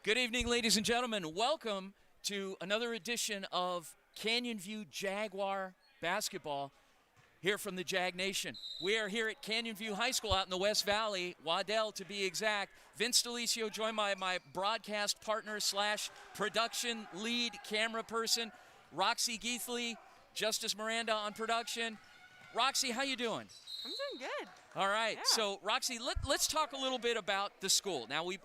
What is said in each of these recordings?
Good evening, ladies and gentlemen. Welcome to another edition of Canyon View Jaguar basketball here from the Jag Nation. We are here at Canyon View High School out in the West Valley, Waddell to be exact. Vince Delicio joined by my broadcast partner / production lead camera person, Roxy Geithley, Justice Miranda on production. Roxy, how you doing? I'm doing good. All right, Yeah. So Roxy, let's talk a little bit about the school. Now, we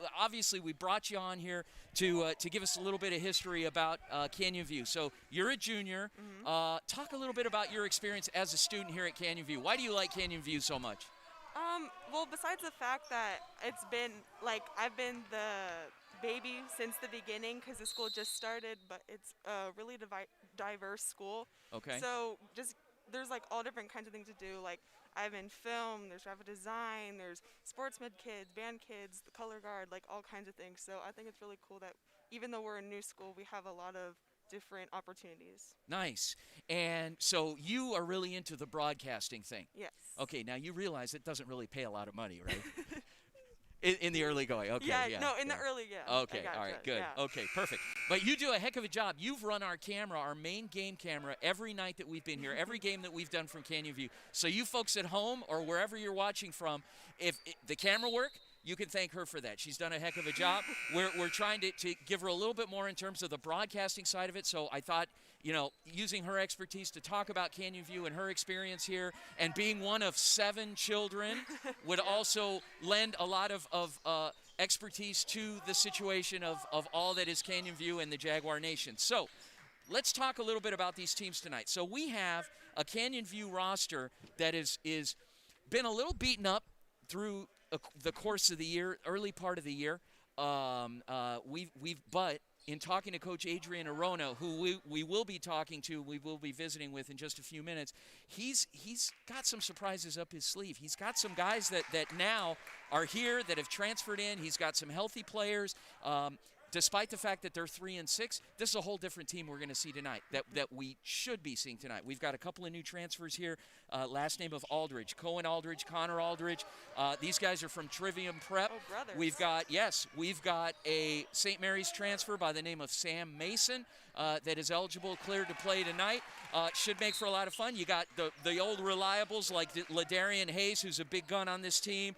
brought you on here to give us a little bit of history about Canyon View. So you're a junior. Talk a little bit about your experience as a student here at Canyon View. Why do you like Canyon View so much? Well, besides the fact that it's been, I've been the baby since the beginning because the school just started, but it's a really diverse school. Okay. So there's all different kinds of things to do. I'm in film, there's graphic design, there's sports med kids, band kids, the color guard, all kinds of things. So I think it's really cool that even though we're a new school, we have a lot of different opportunities. Nice. And so you are really into the broadcasting thing. Yes. Okay, now you realize it doesn't really pay a lot of money, right? In the early going, okay. In the early, yeah. Okay, all right, good. Yeah. Okay, perfect. But you do a heck of a job. You've run our camera, our main game camera, every night that we've been here, every game that we've done from Canyon View. So you folks at home or wherever you're watching from, if the camera work, you can thank her for that. She's done a heck of a job. We're trying to give her a little bit more in terms of the broadcasting side of it. So I thought, using her expertise to talk about Canyon View and her experience here and being one of 7 children would also lend a lot of expertise to the situation of all that is Canyon View and the Jaguar Nation. So let's talk a little bit about these teams tonight. So we have a Canyon View roster that is been a little beaten up through the course of the year, early part of the year. But in talking to Coach Adrian Arona, who we will be talking to, we will be visiting with in just a few minutes, he's got some surprises up his sleeve. He's got some guys that now are here that have transferred in. He's got some healthy players. Despite the fact that they're 3-6, this is a whole different team we're going to see tonight that we should be seeing tonight. We've got a couple of new transfers here. Last name of Aldridge, Cohen Aldridge, Connor Aldridge. These guys are from Trivium Prep. Oh, brothers. We've got a St. Mary's transfer by the name of Sam Mason that is eligible, cleared to play tonight. Should make for a lot of fun. You got the old reliables like Ladarian Hayes, who's a big gun on this team.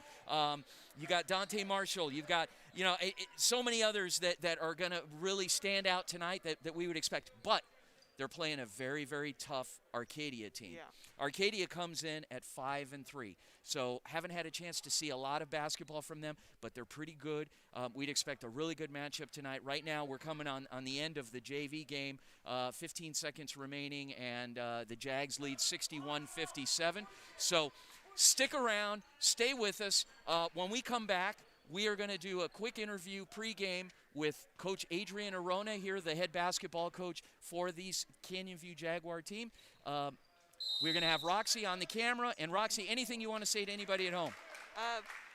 You got Dante Marshall. You've got, so many others that are going to really stand out tonight that we would expect. But they're playing a very, very tough Arcadia team. Yeah. Arcadia comes in at 5-3. So haven't had a chance to see a lot of basketball from them, but they're pretty good. We'd expect a really good matchup tonight. Right now we're coming on the end of the JV game, 15 seconds remaining, and the Jags lead 61-57. So stick around, stay with us. When we come back, we are going to do a quick interview pregame with Coach Adrian Arona here, the head basketball coach for these Canyon View Jaguar team. We're going to have Roxy on the camera. And Roxy, anything you want to say to anybody at home?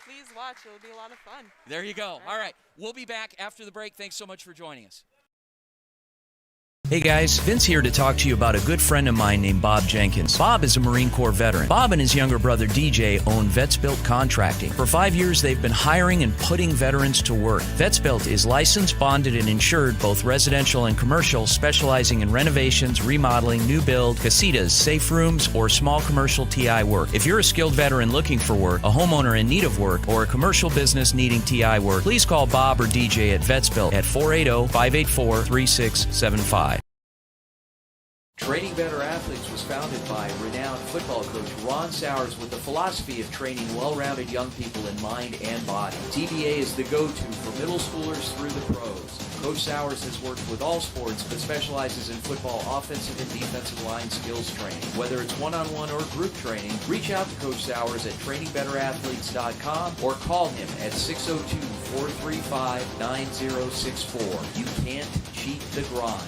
Please watch. It'll be a lot of fun. There you go. All right. We'll be back after the break. Thanks so much for joining us. Hey guys, Vince here to talk to you about a good friend of mine named Bob Jenkins. Bob is a Marine Corps veteran. Bob and his younger brother DJ own Vets Built Contracting. For 5 years, they've been hiring and putting veterans to work. Vets Built is licensed, bonded, and insured, both residential and commercial, specializing in renovations, remodeling, new build, casitas, safe rooms, or small commercial TI work. If you're a skilled veteran looking for work, a homeowner in need of work, or a commercial business needing TI work, please call Bob or DJ at Vets Built at 480-584-3675. Training Better Athletes was founded by renowned football coach Ron Sowers with the philosophy of training well-rounded young people in mind and body. TBA is the go-to for middle schoolers through the pros. Coach Sowers has worked with all sports but specializes in football offensive and defensive line skills training. Whether it's one-on-one or group training, reach out to Coach Sowers at trainingbetterAthletes.com or call him at 602-435-9064. You can't cheat the grind.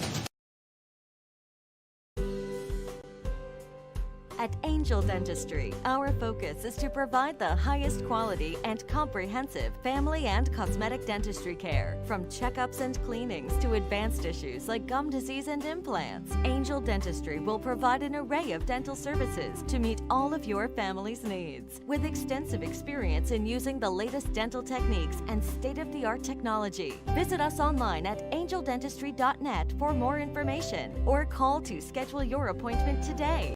At Angel Dentistry, our focus is to provide the highest quality and comprehensive family and cosmetic dentistry care, from checkups and cleanings to advanced issues like gum disease and implants. Angel Dentistry will provide an array of dental services to meet all of your family's needs. With extensive experience in using the latest dental techniques and state-of-the-art technology, visit us online at angeldentistry.net for more information or call to schedule your appointment today.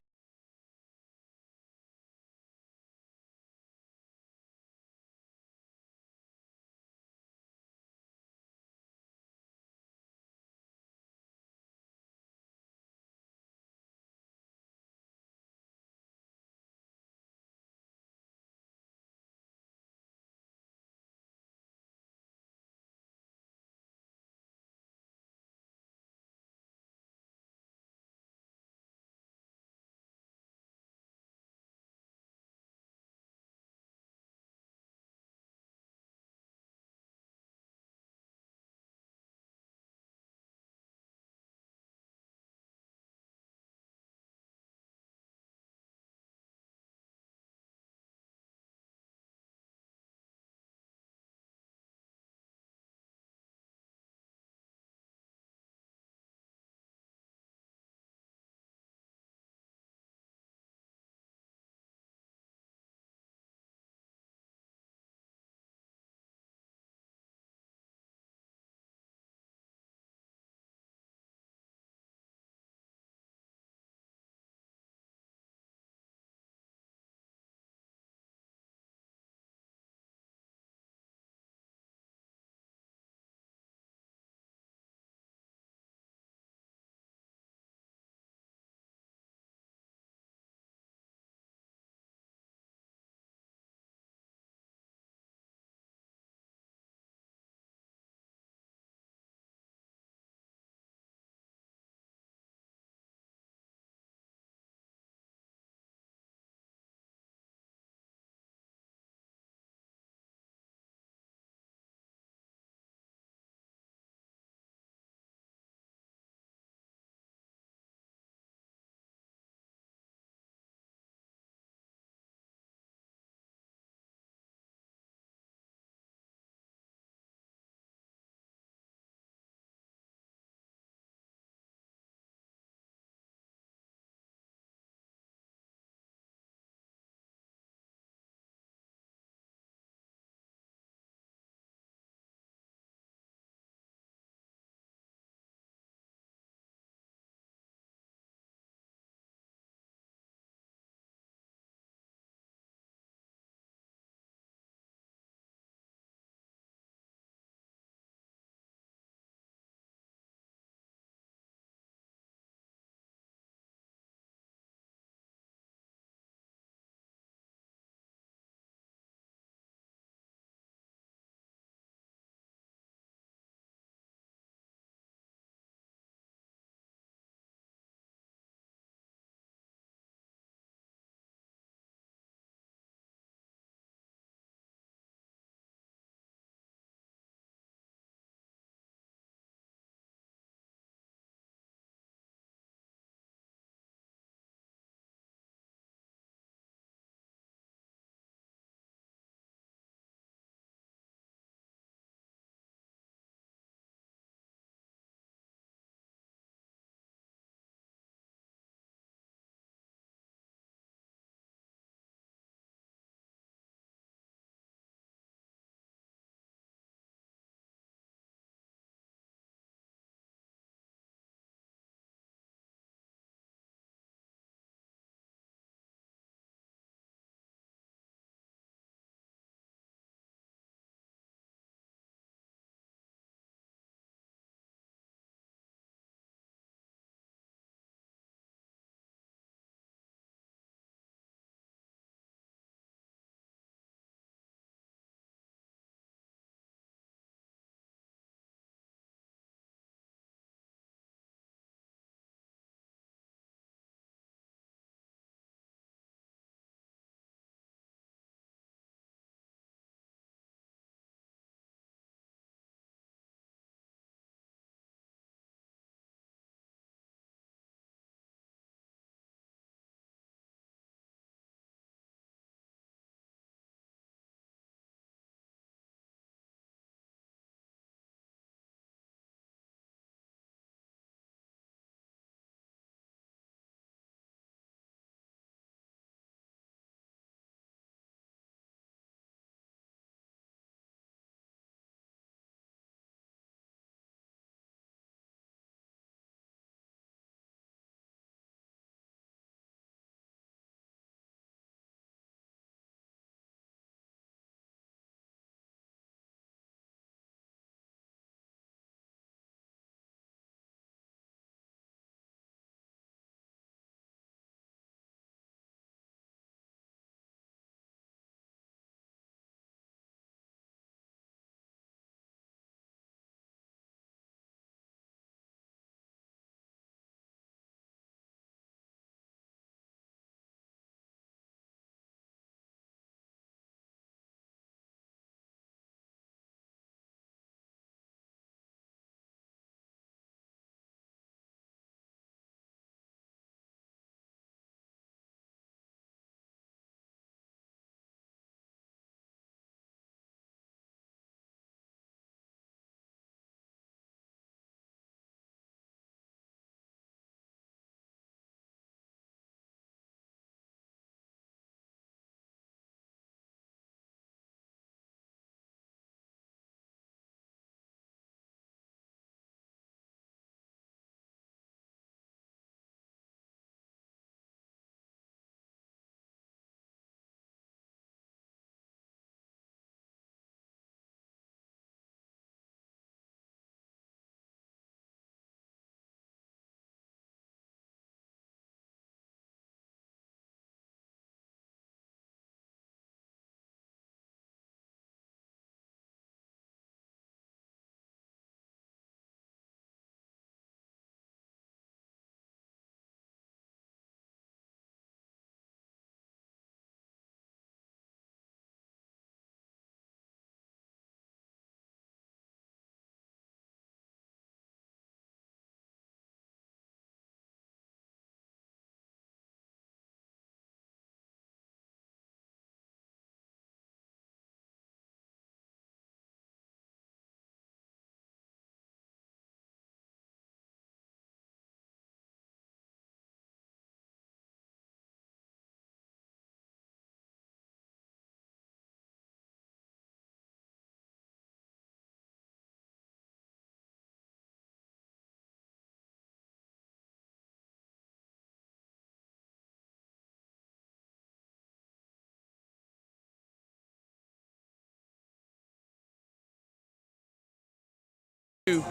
Welcome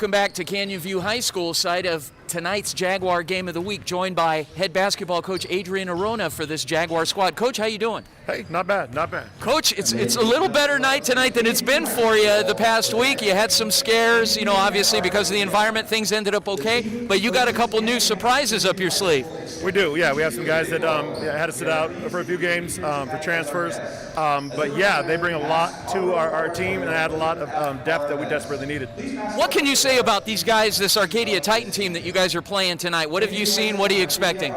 back to Canyon View High School, site of tonight's Jaguar Game of the Week, joined by head basketball coach Adrian Arona for this Jaguar squad. Coach, how you doing? Hey, not bad, not bad. Coach, it's a little better night tonight than it's been for you the past week. You had some scares, you know, obviously because of the environment, things ended up okay, but you got a couple new surprises up your sleeve. We do, yeah. We have some guys that had to sit out for a few games for transfers. But yeah, they bring a lot to our team and add a lot of depth that we desperately needed. What can you say about these guys, this Arcadia Titan team that you guys are playing tonight? What have you seen? What are you expecting?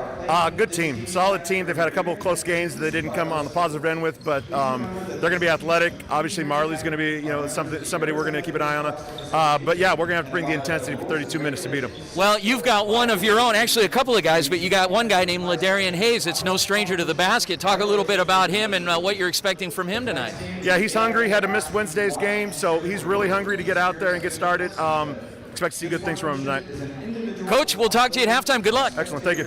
Good team, solid team. They've had a couple of close games that they didn't come on the positive end with, but they're going to be athletic. Obviously, Marley's going to be, somebody we're going to keep an eye on. But yeah, we're going to have to bring the intensity for 32 minutes to beat them. Well, you've got one of your own, actually a couple of guys, but you got one guy named Ladarian Hayes. It's no stranger to the basket. Talk a little bit about him and what you're expecting from him tonight. Yeah, he's hungry. Had to miss Wednesday's game, so he's really hungry to get out there and get started. Expect to see good things from him tonight. Coach, we'll talk to you at halftime. Good luck. Excellent. Thank you.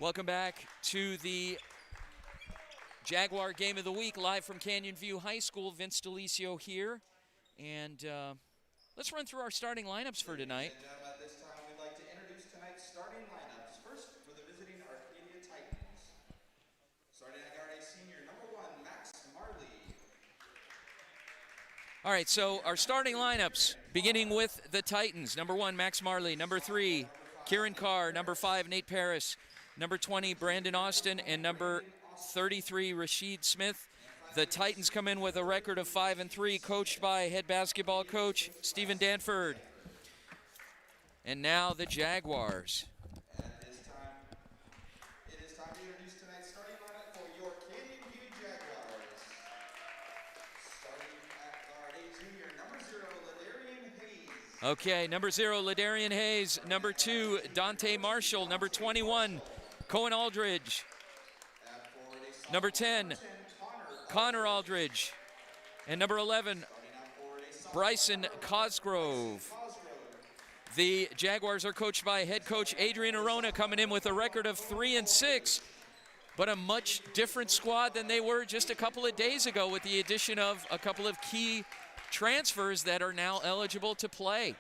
Welcome back to the Jaguar Game of the Week, live from Canyon View High School. Vince DeLisio here. And let's run through our starting lineups for tonight. Ladies and gentlemen, at this time, we'd like to introduce tonight's starting lineups. First, for the visiting Arcadia Titans. Starting at guard, a senior, number 1, Max Marley. All right, so our starting lineups, beginning with the Titans. Number 1, Max Marley. Number 3, Kieran Carr. Number 5, Nate Paris. Number 20, Brandon Austin. And number 33, Rashid Smith. The Titans come in with a record of 5-3, coached by head basketball coach Stephen Danford. And now the Jaguars. At this time, it is time to introduce tonight's starting lineup for your Canyon View Jaguars. Starting at guard, a junior, number 0, Ladarian Hayes. Okay, number 0, Ladarian Hayes. Number 2, Dante Marshall. Number 21, Cohen Aldridge. At forward, a Number 10, Connor Aldridge. And number 11, Bryson Cosgrove. The Jaguars are coached by head coach Adrian Arona, coming in with a record of 3-6, but a much different squad than they were just a couple of days ago, with the addition of a couple of key transfers that are now eligible to play.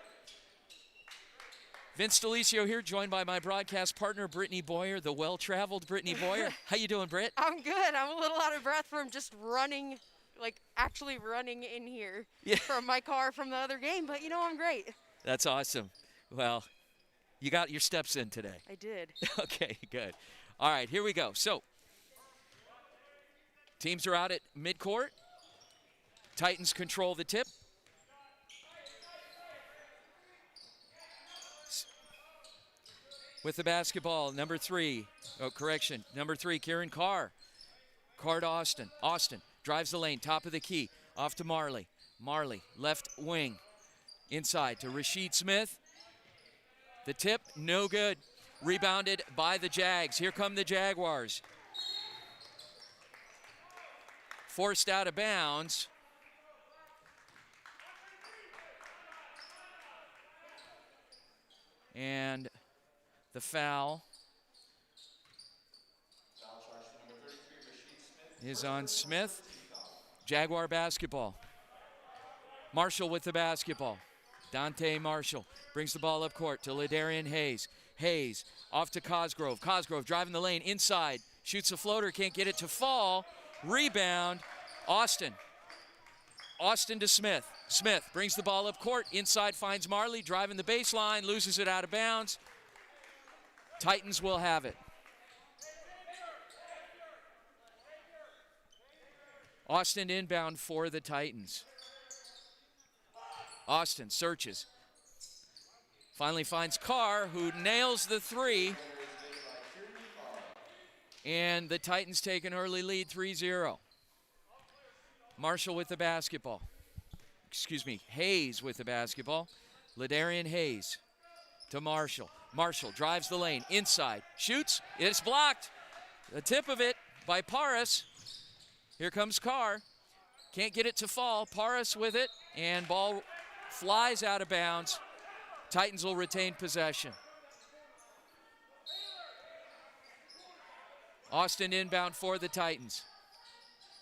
Vince DeLisio here, joined by my broadcast partner, Brittany Boyer, the well-traveled Brittany Boyer. How you doing, Britt? I'm good. I'm a little out of breath from just running, like actually running in here from my car from the other game, but you know, I'm great. That's awesome. Well, you got your steps in today. I did. Okay, good. All right, here we go. So, teams are out at midcourt. Titans control the tip. With the basketball, number 3, number 3, Kieran Carr. Carr to Austin. Austin drives the lane, top of the key, off to Marley. Marley, left wing, inside to Rashid Smith. The tip, no good. Rebounded by the Jags. Here come the Jaguars. Forced out of bounds. And the foul is on Smith. Jaguar basketball. Marshall with the basketball. Dante Marshall brings the ball up court to Ladarian Hayes. Hayes off to Cosgrove. Cosgrove driving the lane inside. Shoots a floater, can't get it to fall. Rebound, Austin. Austin to Smith. Smith brings the ball up court. Inside finds Marley, driving the baseline, loses it out of bounds. Titans will have it. Austin inbound for the Titans. Austin searches. Finally finds Carr, who nails the 3. And the Titans take an early lead, 3-0. Marshall with the basketball. Hayes with the basketball. Ladarian Hayes to Marshall. Marshall drives the lane, inside, shoots, it's blocked. The tip of it by Paris. Here comes Carr. Can't get it to fall. Paris with it, and ball flies out of bounds. Titans will retain possession. Austin inbound for the Titans.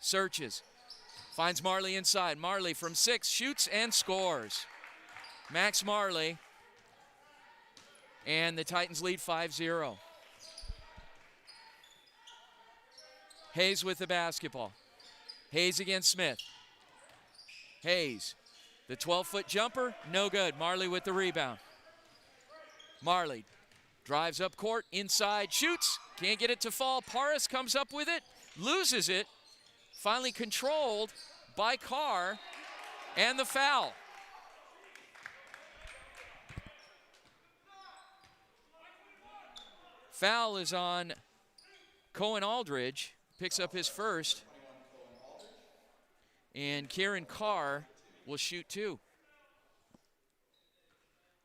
Searches. Finds Marley inside. Marley from 6, shoots and scores. Max Marley. And the Titans lead 5-0. Hayes with the basketball. Hayes against Smith. Hayes. The 12-foot jumper, no good. Marley with the rebound. Marley drives up court, inside, shoots. Can't get it to fall. Paris comes up with it, loses it. Finally controlled by Carr, and the foul. Foul is on Cohen Aldridge, picks up his first. And Kieran Carr will shoot 2.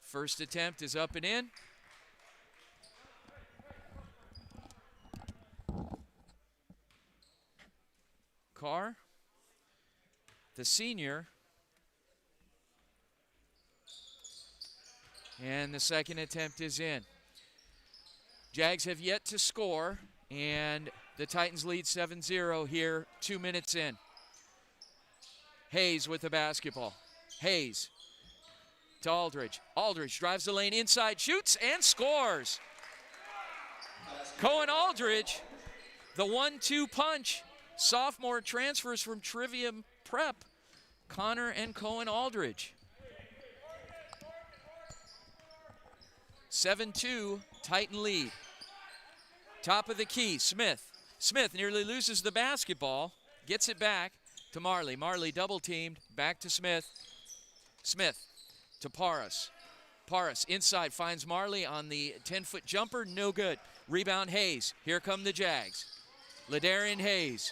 First attempt is up and in. Carr, the senior. And the second attempt is in. Jags have yet to score, and the Titans lead 7-0 here, 2 minutes in. Hayes with the basketball. Hayes to Aldridge. Aldridge drives the lane inside, shoots, and scores. Cohen Aldridge, the 1-2 punch. Sophomore transfers from Trivium Prep. Connor and Cohen Aldridge. 7-2, Titan lead. Top of the key, Smith. Smith nearly loses the basketball, gets it back to Marley. Marley double teamed, back to Smith. Smith to Paras. Paras inside finds Marley on the 10-foot jumper, no good. Rebound Hayes, here come the Jags. Ladarian Hayes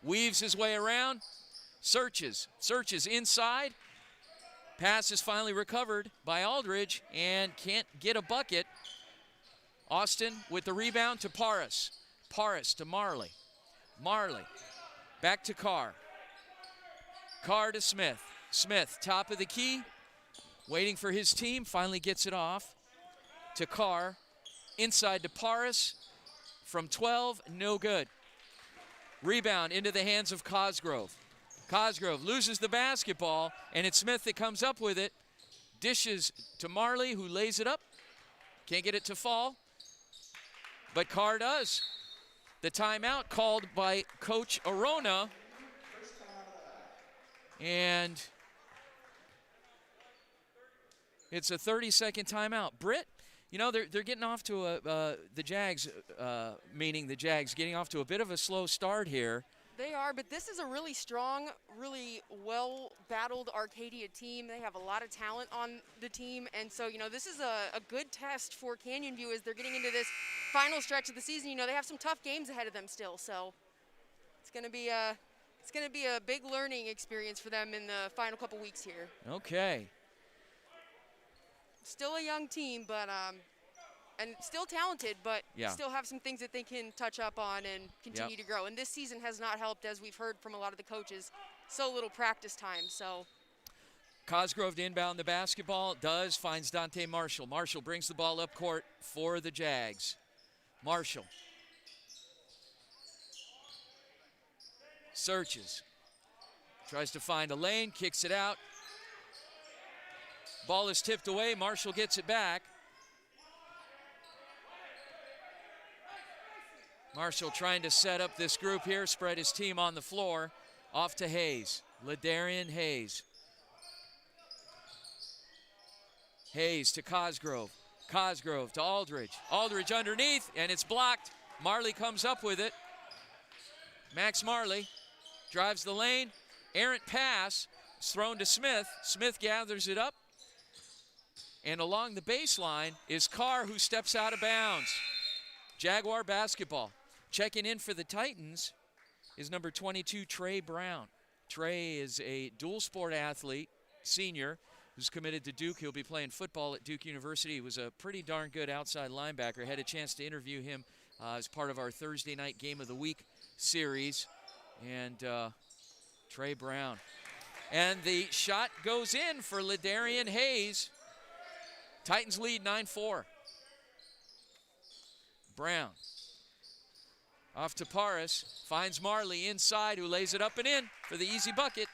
weaves his way around, searches inside. Pass is finally recovered by Aldridge and can't get a bucket. Austin with the rebound to Paras. Paras to Marley. Marley back to Carr. Carr to Smith. Smith, top of the key, waiting for his team, finally gets it off to Carr. Inside to Paras from 12, no good. Rebound into the hands of Cosgrove. Cosgrove loses the basketball, and it's Smith that comes up with it. Dishes to Marley, who lays it up. Can't get it to fall, but Carr does. The timeout called by Coach Arona. And it's a 30-second timeout. Britt, you know, they're getting off to the Jags, meaning the Jags, getting off to a bit of a slow start here. They are, but this is a really strong, really well-battled Arcadia team. They have a lot of talent on the team, and so, you know, this is a good test for Canyon View as they're getting into this final stretch of the season. You know, they have some tough games ahead of them still, so it's going to be a big learning experience for them in the final couple weeks here. Okay. Still a young team, but and still talented, but yeah, still have some things that they can touch up on and continue to grow. And this season has not helped, as we've heard from a lot of the coaches, so little practice time. So Cosgrove to inbound the basketball, finds Dante Marshall. Marshall brings the ball up court for the Jags. Marshall searches, tries to find a lane, kicks it out. Ball is tipped away, Marshall gets it back. Marshall trying to set up this group here, spread his team on the floor. Off to Hayes, Ladarian Hayes. Hayes to Cosgrove. Cosgrove to Aldridge. Aldridge underneath, and it's blocked. Marley comes up with it. Max Marley drives the lane. Errant pass is thrown to Smith. Smith gathers it up. And along the baseline is Carr, who steps out of bounds. Jaguar basketball. Checking in for the Titans is number 22, Trey Brown. Trey is a dual sport athlete, senior, who's committed to Duke. He'll be playing football at Duke University. He was a pretty darn good outside linebacker. Had a chance to interview him as part of our Thursday night Game of the Week series. And Trey Brown. And the shot goes in for Ladarian Hayes. Titans lead 9-4. Brown. Off to Paras, finds Marley inside, who lays it up and in for the easy bucket.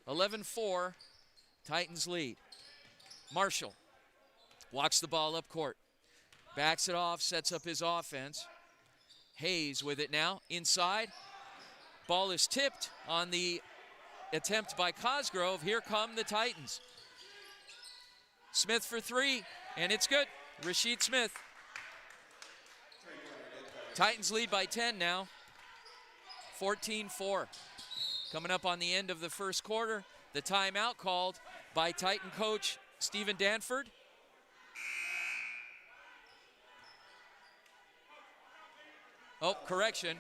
11-4, Titans lead. Marshall walks the ball up court, backs it off, sets up his offense. Hayes with it now, inside. Ball is tipped on the attempt by Cosgrove. Here come the Titans. Smith for three, and it's good. Rasheed Smith. Titans lead by 10 now, 14-4. Coming up on the end of the first quarter, the timeout called by Titan coach Stephen Danford. Oh, correction.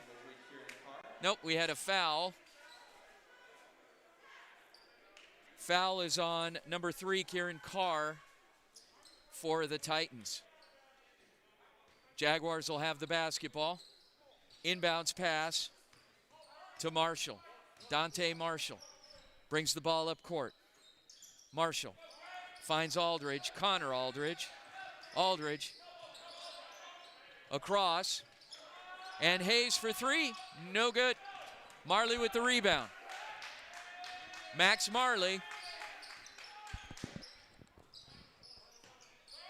Nope, we had a foul. Foul is on number 3, Kieran Carr, for the Titans. Jaguars will have the basketball. Inbounds pass to Marshall. Dante Marshall brings the ball up court. Marshall finds Aldridge. Connor Aldridge. Aldridge Across. And Hayes for three. No good. Marley with the rebound. Max Marley.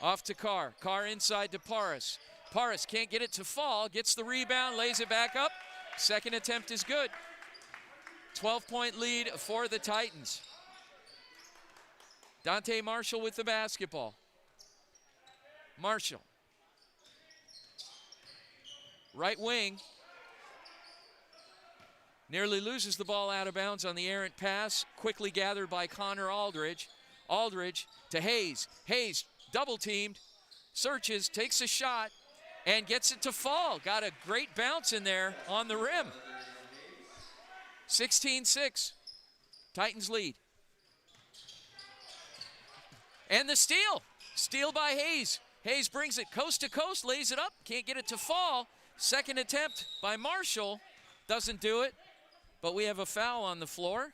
Off to Carr. Carr inside to Paris. Paris can't get it to fall. Gets the rebound, lays it back up. Second attempt is good. 12-point lead for the Titans. Dante Marshall with the basketball. Marshall. Right wing. Nearly loses the ball out of bounds on the errant pass. Quickly gathered by Connor Aldridge. Aldridge to Hayes. Hayes double teamed. Searches, takes a shot, and gets it to fall. Got a great bounce in there on the rim. 16-6. Titans lead. And the steal. Steal by Hayes. Hayes brings it coast to coast, lays it up, can't get it to fall. Second attempt by Marshall. Doesn't do it, but we have a foul on the floor.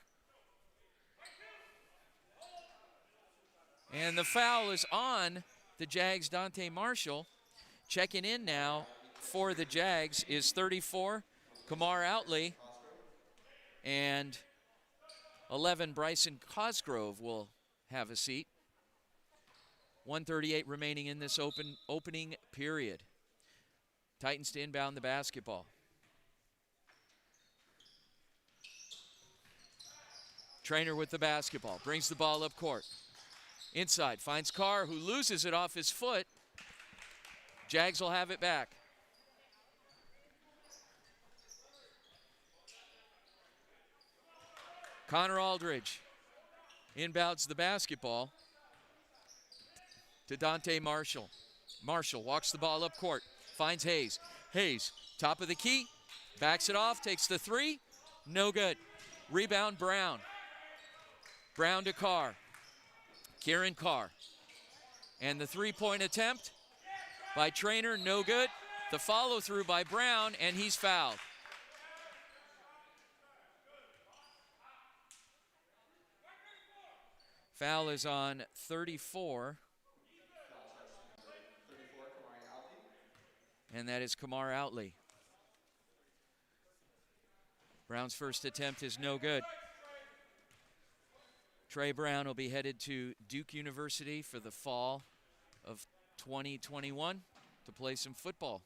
And the foul is on the Jags' Dante Marshall. Checking in now for the Jags is 34, Kamar Outley. And 11, Bryson Cosgrove will have a seat. 1:38 remaining in this opening period. Titans to inbound the basketball. Trainer with the basketball, brings the ball up court. Inside, finds Carr, who loses it off his foot. Jags will have it back. Connor Aldridge inbounds the basketball to Dante Marshall. Marshall walks the ball up court, finds Hayes. Hayes, top of the key, backs it off, takes the three, no good. Rebound Brown. Brown to Carr. Kieran Carr. And the three-point attempt by Trainer, no good. The follow-through by Brown, and he's fouled. Foul is on 34. And that is Kamar Outley. Brown's first attempt is no good. Trey Brown will be headed to Duke University for the fall of 2021 to play some football.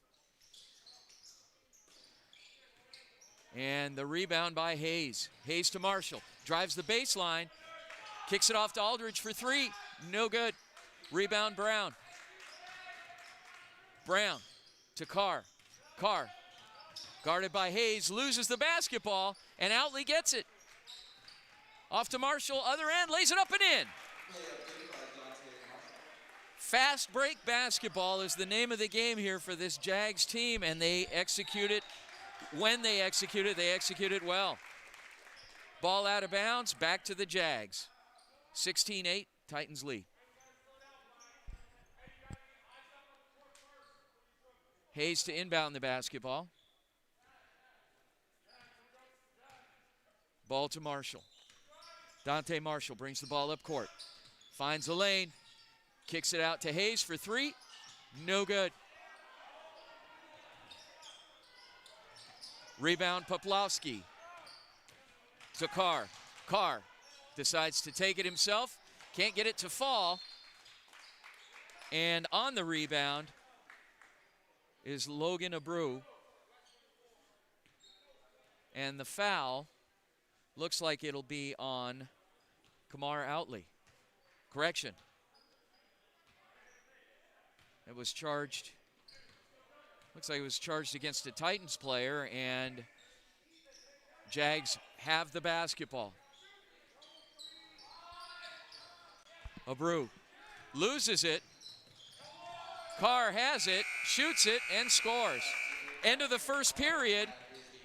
And the rebound by Hayes. Hayes to Marshall. Drives the baseline. Kicks it off to Aldridge for three. No good. Rebound Brown. Brown to Carr. Carr guarded by Hayes. Loses the basketball. And Outley gets it. Off to Marshall. Other end. Lays it up and in. Fast break basketball is the name of the game here for this Jags team. And they execute it. When they execute it well. Ball out of bounds. Back to the Jags. 16-8, Titans lead. Hayes to inbound the basketball. Ball to Marshall. Dante Marshall brings the ball up court. Finds a lane. Kicks it out to Hayes for three. No good. Rebound Poplawski. To Carr. Carr decides to take it himself. Can't get it to fall. And on the rebound is Logan Abreu. And the foul looks like it'll be on Kamar Outley. Correction. It was charged. Looks like it was charged against a Titans player, and Jags have the basketball. Abreu loses it. Carr has it, shoots it, and scores. End of the first period.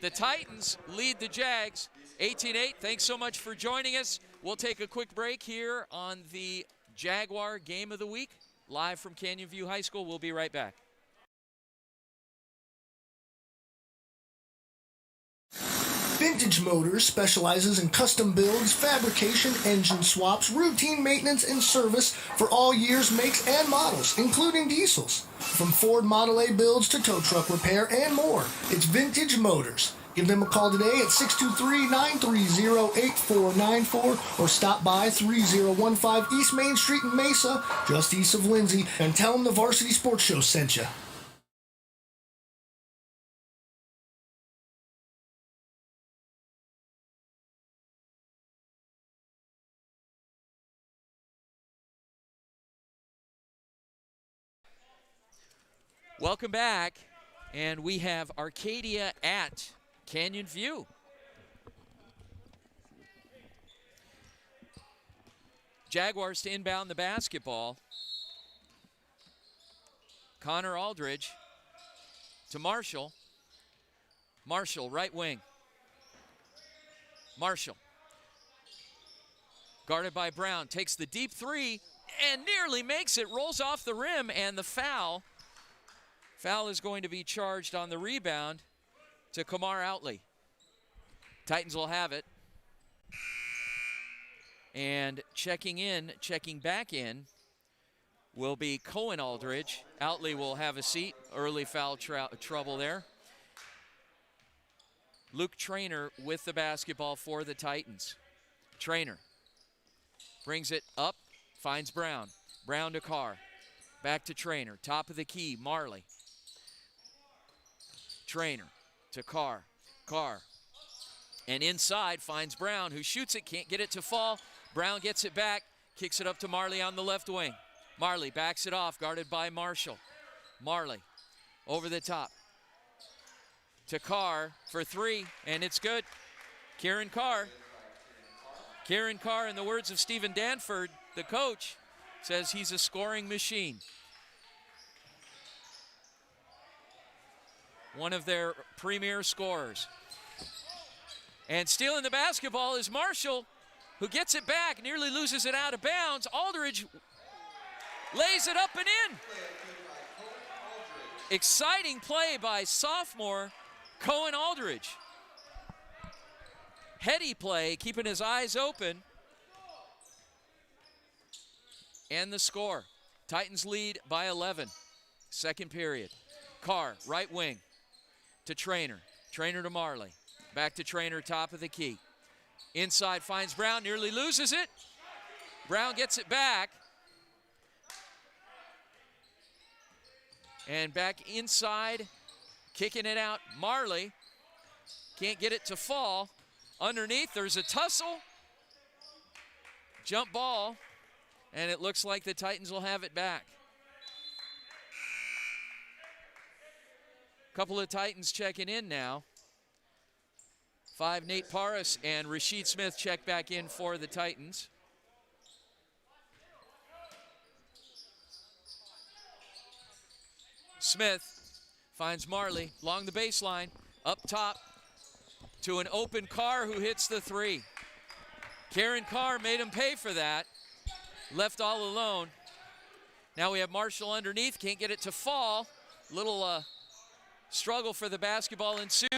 The Titans lead the Jags 18-8. Thanks so much for joining us. We'll take a quick break here on the Jaguar Game of the Week, live from Canyon View High School. We'll be right back. Vintage Motors specializes in custom builds, fabrication, engine swaps, routine maintenance, and service for all years, makes, and models, including diesels. From Ford Model A builds to tow truck repair and more, it's Vintage Motors. Give them a call today at 623-930-8494 or stop by 3015 East Main Street in Mesa, just east of Lindsay, and tell them the Varsity Sports Show sent you. Welcome back, and we have Arcadia at Canyon View. Jaguars to inbound the basketball. Connor Aldridge to Marshall. Marshall, right wing. Marshall, guarded by Brown, takes the deep three and nearly makes it, rolls off the rim, and the foul. Foul is going to be charged on the rebound to Kamar Outley. Titans will have it. And checking back in, will be Cohen Aldridge. Outley will have a seat. Early foul trouble there. Luke Trainer with the basketball for the Titans. Trainer brings it up, finds Brown. Brown to Carr. Back to Trainer. Top of the key, Marley. Trainer to Carr. Carr. And inside finds Brown, who shoots it, can't get it to fall. Brown gets it back, kicks it up to Marley on the left wing. Marley backs it off, guarded by Marshall. Marley over the top to Carr for three, and it's good. Kieran Carr. Kieran Carr, in the words of Stephen Danford, the coach, says he's a scoring machine. One of their premier scorers. And stealing the basketball is Marshall, who gets it back, nearly loses it out of bounds. Aldridge lays it up and in. Exciting play by sophomore Cohen Aldridge. Heady play, keeping his eyes open. And the score. Titans lead by 11. Second period. Carr, right wing to Trainer. Trainer to Marley. Back to Trainer, top of the key. Inside finds Brown, nearly loses it. Brown gets it back. And back inside, kicking it out, Marley. Can't get it to fall. Underneath, there's a tussle. Jump ball. And it looks like the Titans will have it back. Couple of Titans checking in now. 5 Nate Paris and Rasheed Smith check back in for the Titans. Smith finds Marley along the baseline, up top to an open Carr who hits the three. Kieran Carr made him pay for that. Left all alone. Now we have Marshall underneath, can't get it to fall. Little struggle for the basketball ensues.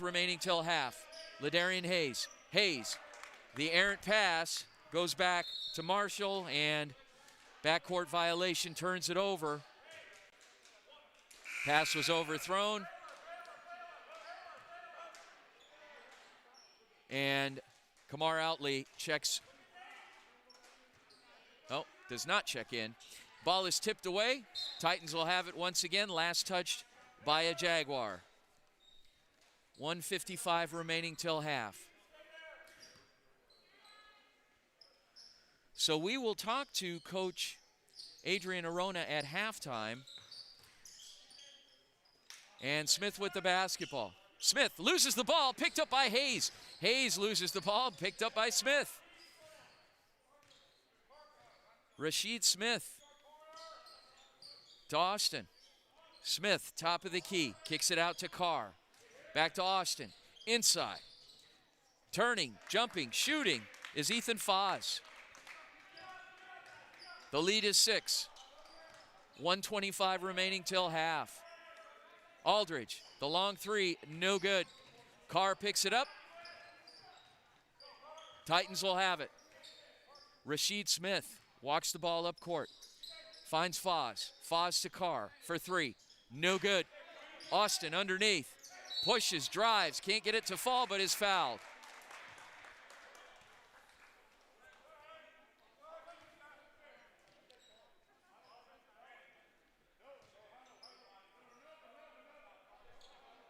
remaining till half. Ladarian Hayes. Hayes, the errant pass, goes back to Marshall, and backcourt violation turns it over. Pass was overthrown. And Kamar Outley checks. Oh, does not check in. Ball is tipped away. Titans will have it once again. Last touched by a Jaguar. 1:55 remaining till half. So we will talk to Coach Adrian Arona at halftime. And Smith with the basketball. Smith loses the ball, picked up by Hayes. Hayes loses the ball, picked up by Smith. Rashid Smith to Austin. Smith, top of the key, kicks it out to Carr. Back to Austin, inside. Turning, jumping, shooting is Ethan Foz. The lead is 6. 1:25 remaining till half. Aldridge, the long three, no good. Carr picks it up. Titans will have it. Rashid Smith walks the ball up court. Finds Foz. Foz to Carr for 3. No good. Austin underneath. Pushes, drives, can't get it to fall, but is fouled.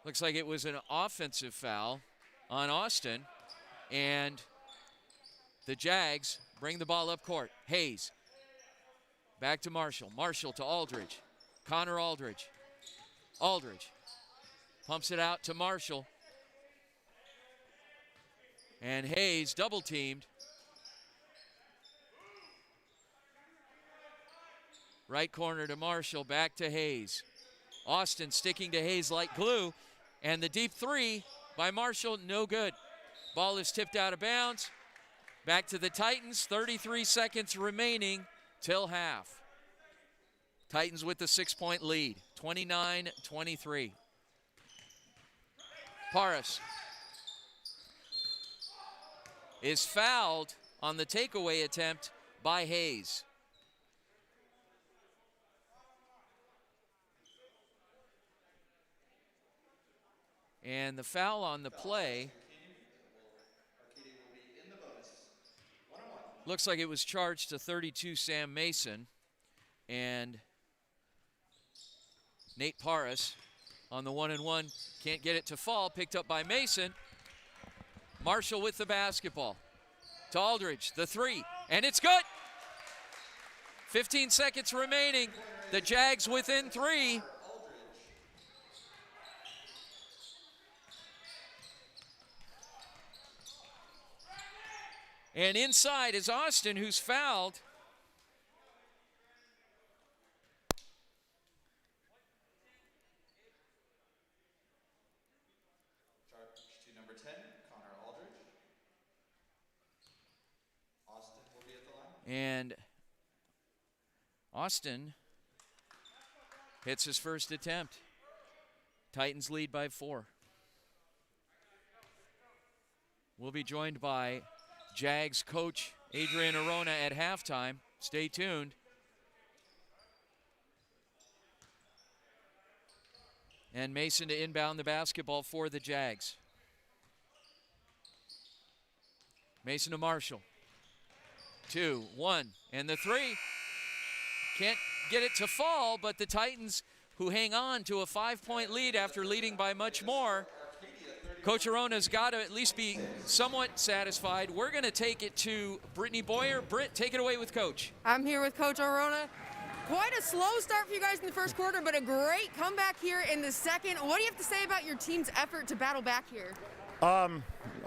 Looks like it was an offensive foul on Austin, and the Jags bring the ball up court. Hayes, back to Marshall. Marshall to Aldridge. Connor Aldridge. Aldridge pumps it out to Marshall. And Hayes double teamed. Right corner to Marshall, back to Hayes. Austin sticking to Hayes like glue. And the deep three by Marshall, no good. Ball is tipped out of bounds. Back to the Titans, 33 seconds remaining till half. Titans with the 6-point lead, 29-23. Paris is fouled on the takeaway attempt by Hayes. And the foul on the play looks like it was charged to 32 Sam Mason. And Nate Paris on the 1-and-1 can't get it to fall, picked up by Mason. Marshall with the basketball. To Aldridge, the 3, and it's good. 15 seconds remaining. The Jags within 3. And inside is Austin, who's fouled. Charge to number 10, Connor Aldridge. Austin will be at the line. And Austin hits his first attempt. Titans lead by 4. We'll be joined by Jags coach Adrian Arona at halftime. Stay tuned. And Mason to inbound the basketball for the Jags. Mason to Marshall. 2, 1, and the 3. Can't get it to fall, but the Titans, who hang on to a 5-point lead after leading by much more, Coach Arona's got to at least be somewhat satisfied. We're going to take it to Brittany Boyer. Britt, take it away with Coach. I'm here with Coach Arona. Quite a slow start for you guys in the first quarter, but a great comeback here in the second. What do you have to say about your team's effort to battle back here? I'm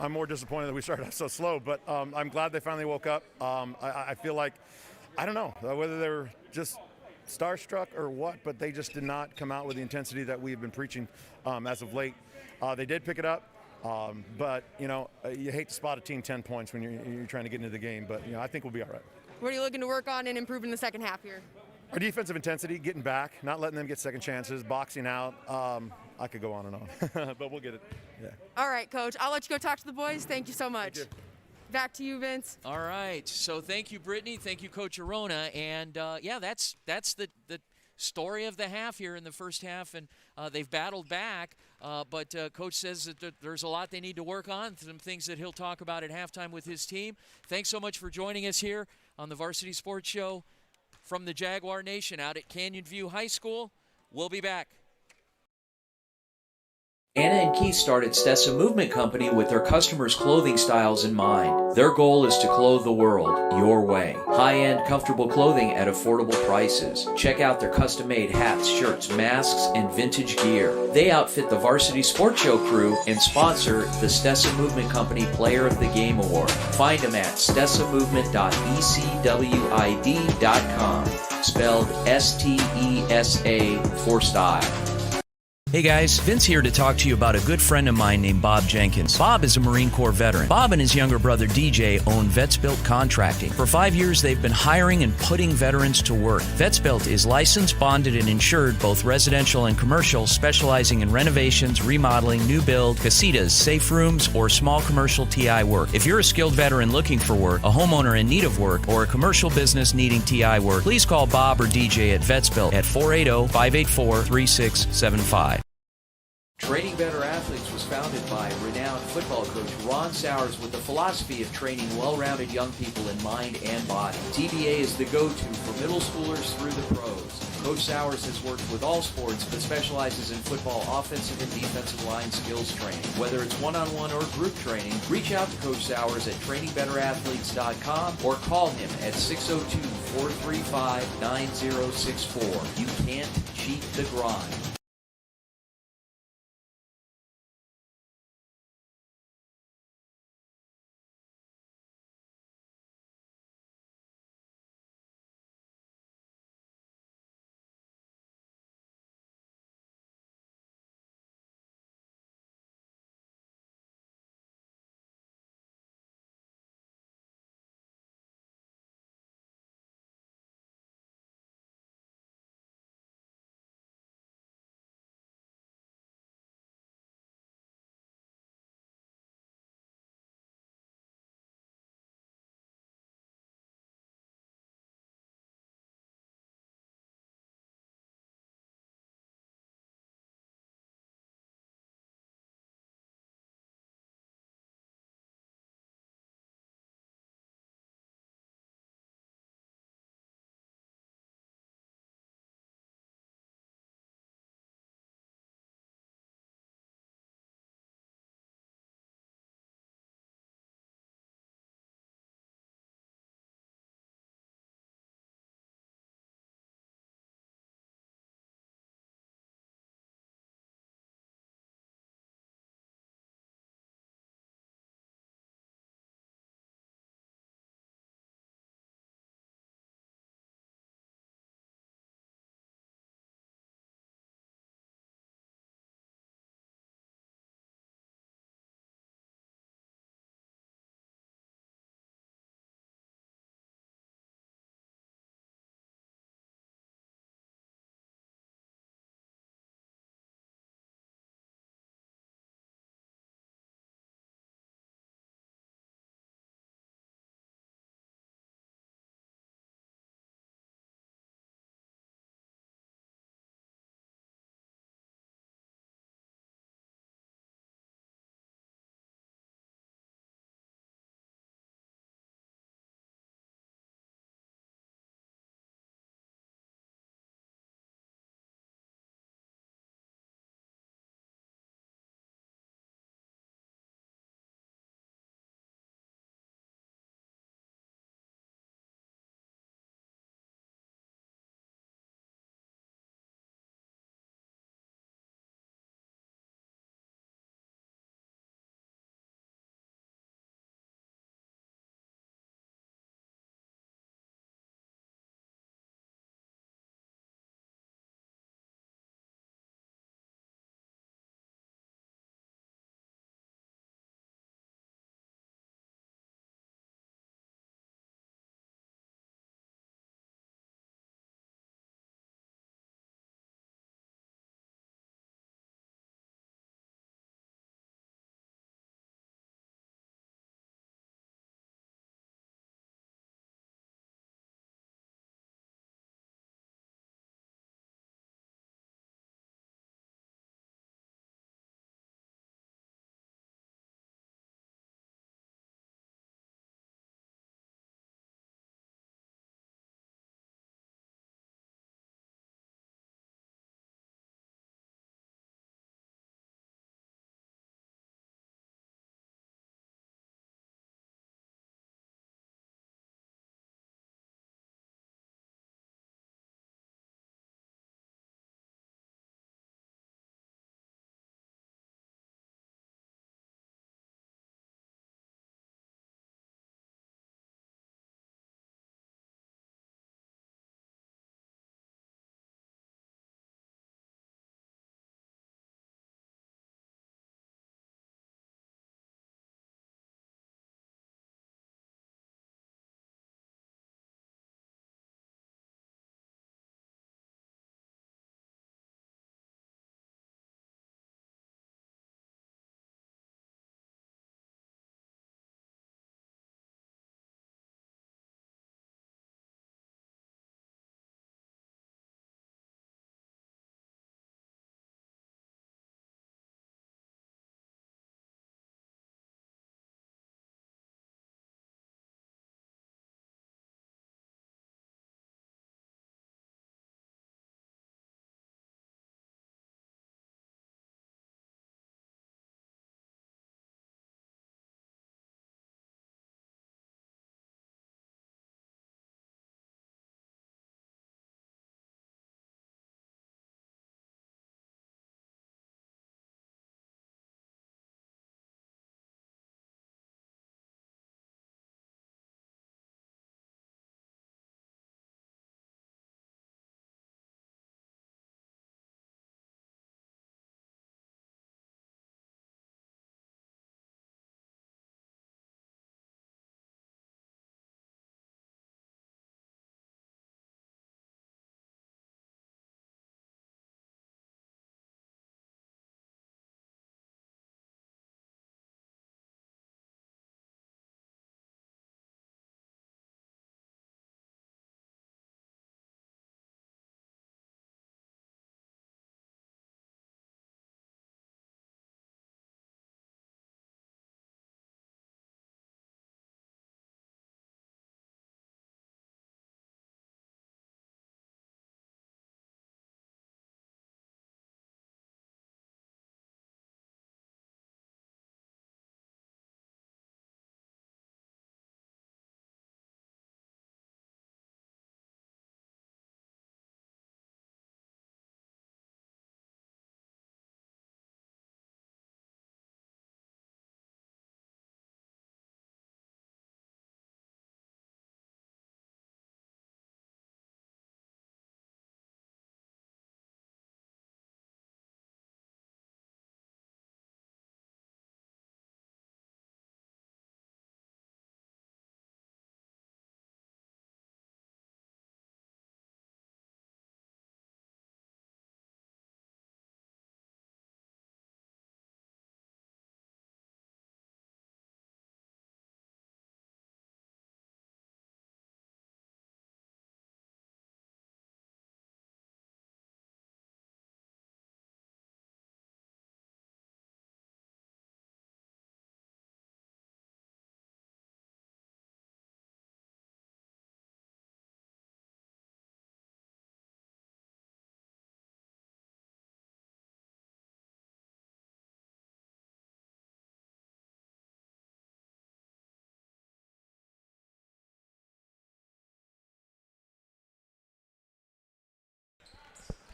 more disappointed that we started out so slow, but I'm glad they finally woke up. I feel like, I don't know whether they were just starstruck or what, but they just did not come out with the intensity that we've been preaching as of late. They did pick it up, but, you know, you hate to spot a team 10 points when you're trying to get into the game, but, you know, I think we'll be all right. What are you looking to work on and improve in the second half here? Our defensive intensity, getting back, not letting them get second chances, boxing out. I could go on and on, but we'll get it. Yeah. All right, Coach. I'll let you go talk to the boys. Thank you so much. Thank you. Back to you, Vince. All right. So thank you, Brittany. Thank you, Coach Arona. And yeah, that's the story of the half here in the first half, and they've battled back. But Coach says that there's a lot they need to work on, some things that he'll talk about at halftime with his team. Thanks so much for joining us here on the Varsity Sports Show from the Jaguar Nation out at Canyon View High School. We'll be back. Anna and Keith started Stessa Movement Company with their customers' clothing styles in mind. Their goal is to clothe the world your way. High-end, comfortable clothing at affordable prices. Check out their custom-made hats, shirts, masks, and vintage gear. They outfit the Varsity Sports Show crew and sponsor the Stessa Movement Company Player of the Game Award. Find them at stessamovement.ecwid.com. Spelled S-T-E-S-A for style. Hey guys, Vince here to talk to you about a good friend of mine named Bob Jenkins. Bob is a Marine Corps veteran. Bob and his younger brother DJ own Vetsbuilt Contracting. For 5 years, they've been hiring and putting veterans to work. Vetsbuilt is licensed, bonded, and insured, both residential and commercial, specializing in renovations, remodeling, new build, casitas, safe rooms, or small commercial TI work. If you're a skilled veteran looking for work, a homeowner in need of work, or a commercial business needing TI work, please call Bob or DJ at Vetsbuilt at 480-584-3675. Training Better Athletes was founded by renowned football coach Ron Sowers with the philosophy of training well-rounded young people in mind and body. TBA is the go-to for middle schoolers through the pros. Coach Sowers has worked with all sports but specializes in football offensive and defensive line skills training. Whether it's one-on-one or group training, reach out to Coach Sowers at trainingbeterathletes.com or call him at 602-435-9064. You can't cheat the grind.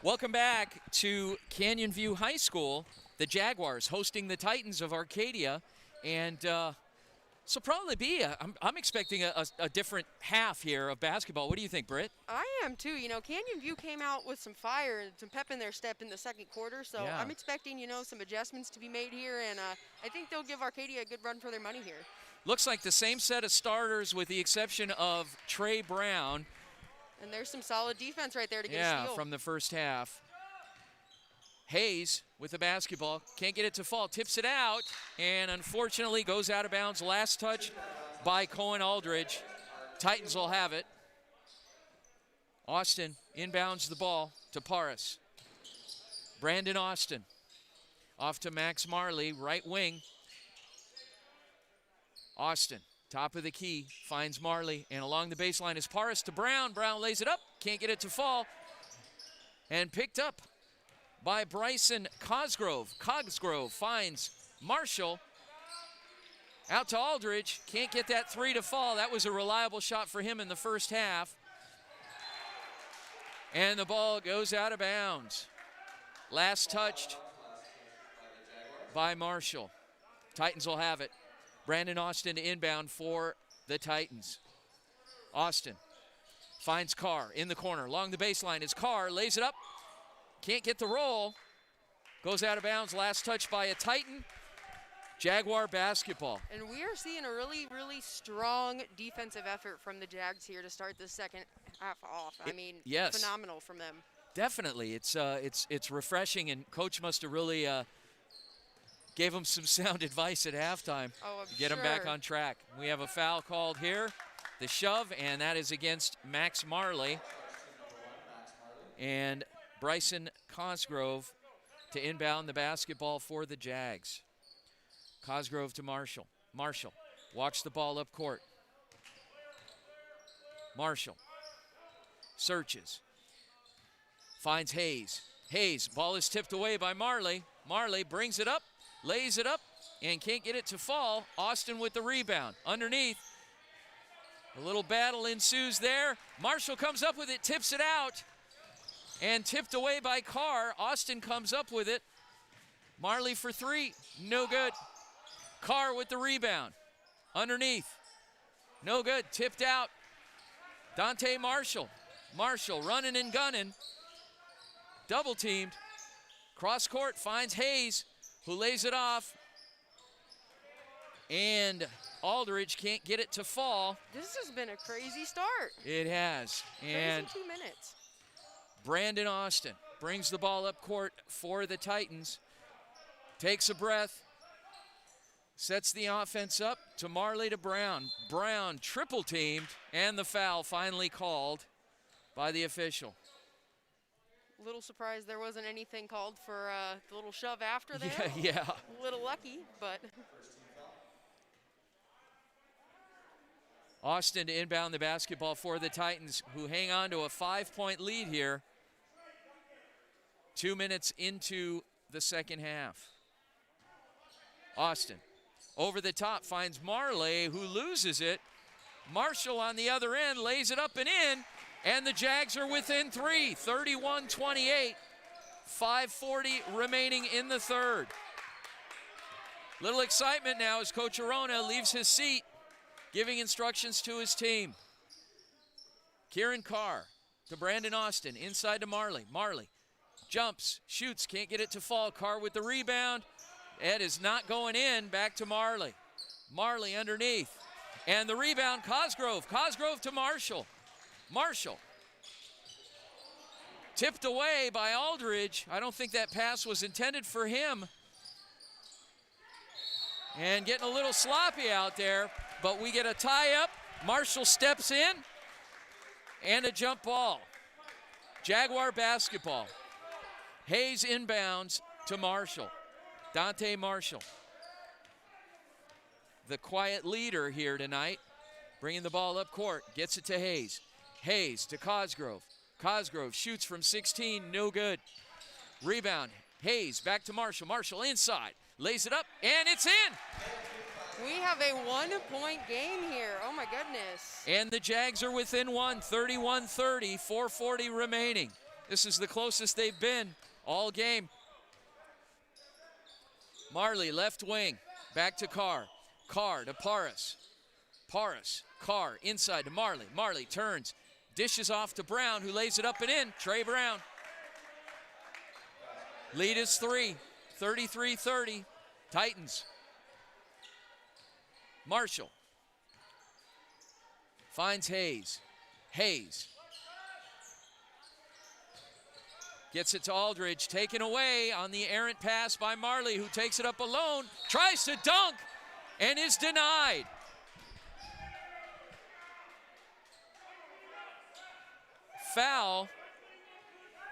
Welcome back to Canyon View High School. The Jaguars hosting the Titans of Arcadia. And so probably be, I'm expecting a different half here of basketball. What do you think, Britt? I am too. You know, Canyon View came out with some fire and some pep in their step in the second quarter. So Yeah. I'm expecting, you know, some adjustments to be made here. And I think they'll give Arcadia a good run for their money here. Looks like the same set of starters with the exception of Trey Brown. And there's some solid defense right there to get a Yeah, steal. from the first half. Hayes with the basketball, can't get it to fall, tips it out, and unfortunately goes out of bounds. Last touch by Cohen Aldridge. Titans will have it. Austin inbounds the ball to Paris. Brandon Austin off to Max Marley, right wing. Austin, top of the key, finds Marley, and along the baseline is Paris to Brown. Brown lays it up, can't get it to fall, and picked up by Bryson Cosgrove. Cosgrove finds Marshall. Out to Aldridge, can't get that three to fall. That was a reliable shot for him in the first half. And the ball goes out of bounds. Last touched by Marshall. Titans will have it. Brandon Austin inbound for the Titans. Austin finds Carr in the corner. Along the baseline is Carr, lays it up. Can't get the roll. Goes out of bounds. Last touch by a Titan. Jaguar basketball. And we are seeing a really, really strong defensive effort from the Jags here to start the second half off. I mean, yes. Phenomenal from them. Definitely. It's refreshing, and Coach must have really gave them some sound advice at halftime. Oh, I'm to get them back sure. on track. We have a foul called here. The shove, and that is against Max Marley. And Bryson Cosgrove to inbound the basketball for the Jags. Cosgrove to Marshall. Marshall walks the ball up court. Marshall searches. Finds Hayes. Hayes, ball is tipped away by Marley. Marley brings it up, lays it up, and can't get it to fall. Austin with the rebound. Underneath. A little battle ensues there. Marshall comes up with it, tips it out. And tipped away by Carr. Austin comes up with it. Marley for three. No good. Carr with the rebound. Underneath. No good. Tipped out. Dante Marshall. Marshall running and gunning. Double teamed. Cross court finds Hayes, who lays it off. And Aldridge can't get it to fall. This has been a crazy start. It has. And Crazy 2 minutes. Brandon Austin brings the ball up court for the Titans. Takes a breath. Sets the offense up to Marley to Brown. Brown triple teamed, and the foul finally called by the official. A little surprised there wasn't anything called for the little shove after there. Yeah. A little lucky, but. Austin to inbound the basketball for the Titans, who hang on to a 5-point lead here. 2 minutes into the second half. Austin over the top finds Marley, who loses it. Marshall on the other end lays it up and in, and the Jags are within three, 31-28. 5:40 remaining in the third. Little excitement now as Coach Arona leaves his seat, giving instructions to his team. Kieran Carr to Brandon Austin, inside to Marley. Marley jumps, shoots, can't get it to fall. Carr with the rebound. Ed is not going in, back to Marley. Marley underneath. And the rebound, Cosgrove. Cosgrove to Marshall. Marshall. Tipped away by Aldridge. I don't think that pass was intended for him. And getting a little sloppy out there, but we get a tie-up. Marshall steps in, and a jump ball. Jaguar basketball. Hayes inbounds to Marshall. Dante Marshall, the quiet leader here tonight, bringing the ball up court, gets it to Hayes. Hayes to Cosgrove. Cosgrove shoots from 16, no good. Rebound, Hayes back to Marshall. Marshall inside, lays it up, and it's in. We have a 1-point game here. Oh my goodness. And the Jags are within one, 31-30, 4:40 remaining. This is the closest they've been all game. Marley, left wing, back to Carr. Carr to Paris. Paris, Carr, inside to Marley. Marley turns, dishes off to Brown, who lays it up and in. Trey Brown. Lead is 3, 33-30. Titans. Marshall. Finds Hayes. Hayes. Gets it to Aldridge, taken away on the errant pass by Marley, who takes it up alone, tries to dunk, and is denied. Foul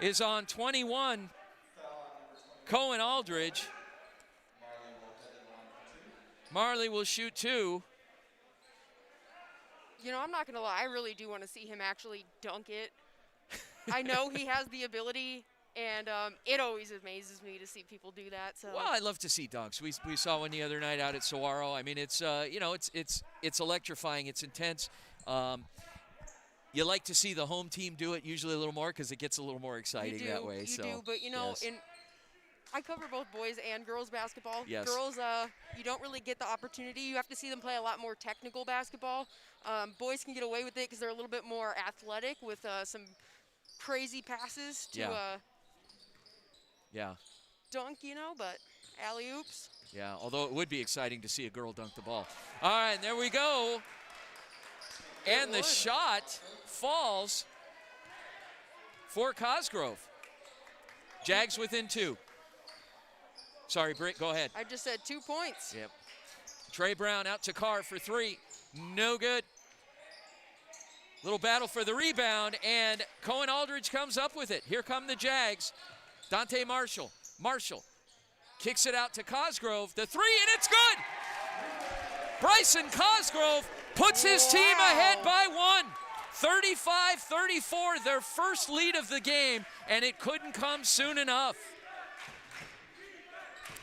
is on 21, Cohen Aldridge. Marley will shoot 2. You know, I'm not going to lie. I really do want to see him actually dunk it. I know he has the ability, and it always amazes me to see people do that. So. Well, I love to see dunks. We saw one the other night out at Saguaro. I mean, it's you know, it's electrifying. It's intense. You like to see the home team do it usually a little more because it gets a little more exciting that way. You do, but you know, yes. I cover both boys and girls basketball. Yes. Girls, you don't really get the opportunity. You have to see them play a lot more technical basketball. Boys can get away with it because they're a little bit more athletic with some crazy passes to dunk, you know, but alley-oops. Yeah, although it would be exciting to see a girl dunk the ball. All right, there we go. And the shot falls for Cosgrove. Jags within 2. Sorry, Britt, go ahead. I just said 2 points. Yep. Trey Brown out to Carr for 3. No good. Little battle for the rebound, and Cohen Aldridge comes up with it. Here come the Jags. Dante Marshall. Marshall kicks it out to Cosgrove. The 3, and it's good! Bryson Cosgrove puts his team ahead by 1. 35-34, their first lead of the game, and it couldn't come soon enough.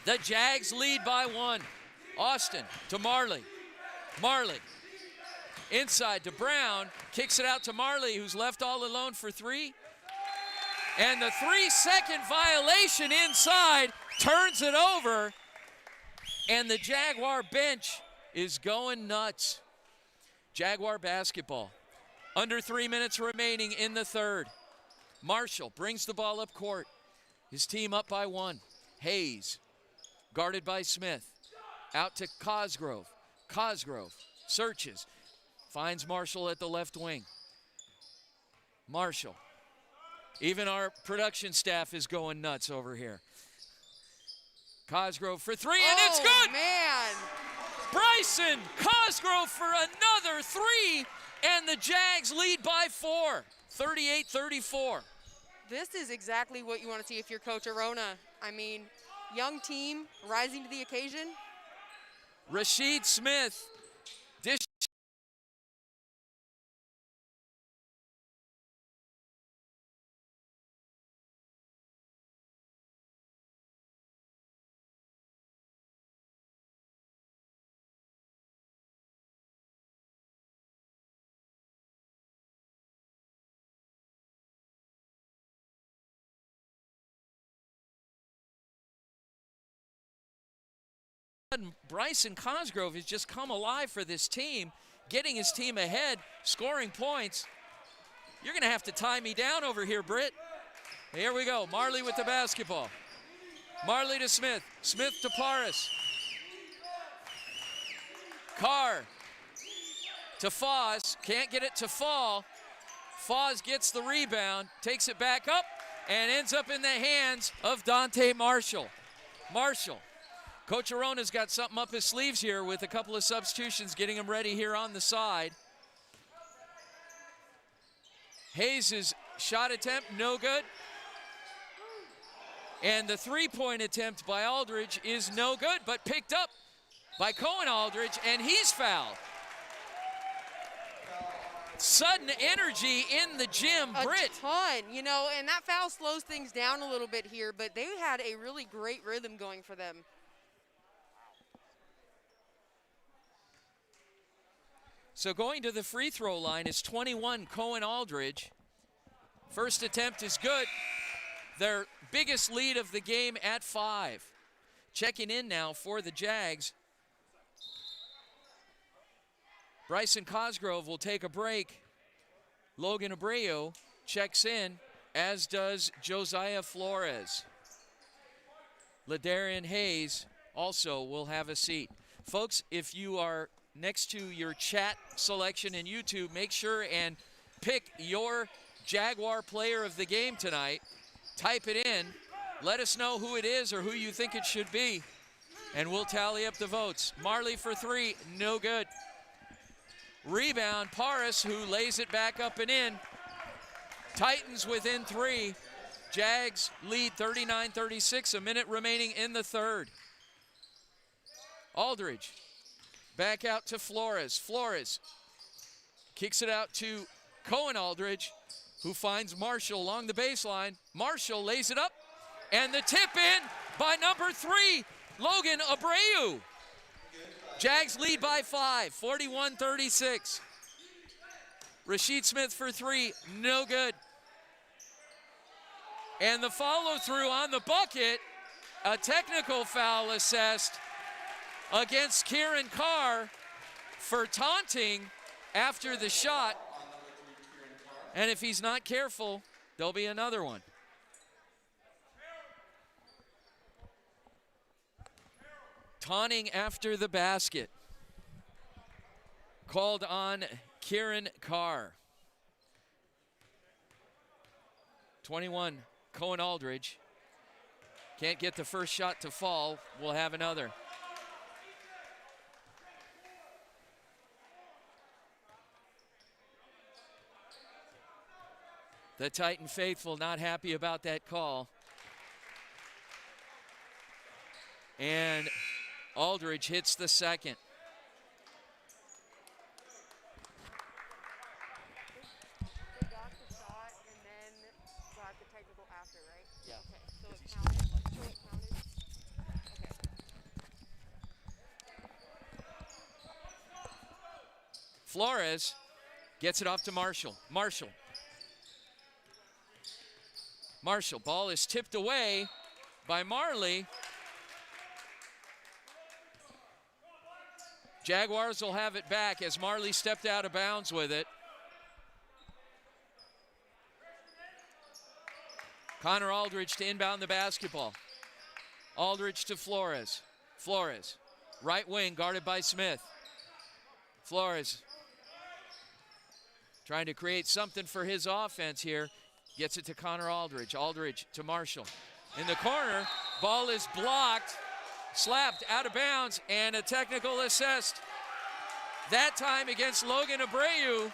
The Jags lead by 1. Austin to Marley. Marley inside to Brown, kicks it out to Marley, who's left all alone for 3. And the 3-second violation inside turns it over, and the Jaguar bench is going nuts. Jaguar basketball. Under 3 minutes remaining in the third. Marshall brings the ball up court. His team up by 1. Hayes, guarded by Smith. Out to Cosgrove. Cosgrove searches. Finds Marshall at the left wing. Marshall. Even our production staff is going nuts over here. Cosgrove for 3, and it's good! Man. Bryson Cosgrove for another 3, and the Jags lead by 4, 38-34. This is exactly what you want to see if you're Coach Arona. I mean, young team rising to the occasion. Rasheed Smith dish. Bryson Cosgrove has just come alive for this team, getting his team ahead, scoring points. You're going to have to tie me down over here, Britt. Here we go. Marley with the basketball. Marley to Smith. Smith to Paris. Carr to Foz. Can't get it to fall. Foz gets the rebound, takes it back up, and ends up in the hands of Dante Marshall. Marshall. Coach Arona's got something up his sleeves here with a couple of substitutions, getting him ready here on the side. Hayes' shot attempt, no good. And the three-point attempt by Aldridge is no good, but picked up by Cohen Aldridge, and he's fouled. Sudden energy in the gym, Britt. A ton, you know, and that foul slows things down a little bit here, but they had a really great rhythm going for them. So going to the free throw line is 21, Cohen Aldridge. First attempt is good. Their biggest lead of the game at 5. Checking in now for the Jags. Bryson Cosgrove will take a break. Logan Abreu checks in, as does Josiah Flores. Ladarian Hayes also will have a seat. Folks, if you are next to your chat selection in YouTube, make sure and pick your Jaguar player of the game tonight. Type it in. Let us know who it is or who you think it should be, and we'll tally up the votes. Marley for 3, no good. Rebound, Paris, who lays it back up and in. Titans within 3. Jags lead 39-36, a minute remaining in the third. Aldridge back out to Flores. Flores kicks it out to Cohen Aldridge, who finds Marshall along the baseline. Marshall lays it up, and the tip in by number 3, Logan Abreu. Jags lead by 5, 41-36. Rasheed Smith for 3, no good. And the follow through on the bucket, a technical foul assessed against Kieran Carr for taunting after the shot. And if he's not careful, there'll be another one. Taunting after the basket. Called on Kieran Carr. 21, Cohen Aldridge. Can't get the first shot to fall. We'll have another. The Titan faithful not happy about that call. And Aldridge hits the second. They got the shot and then got the technical after, right? Yeah. Okay, so it counted. So it counted. Okay. Flores gets it off to Marshall. Marshall, ball is tipped away by Marley. Jaguars will have it back as Marley stepped out of bounds with it. Connor Aldridge to inbound the basketball. Aldridge to Flores. Flores, right wing, guarded by Smith. Flores trying to create something for his offense here. Gets it to Connor Aldridge. Aldridge to Marshall. In the corner, ball is blocked, slapped out of bounds, and a technical assessed. That time against Logan Abreu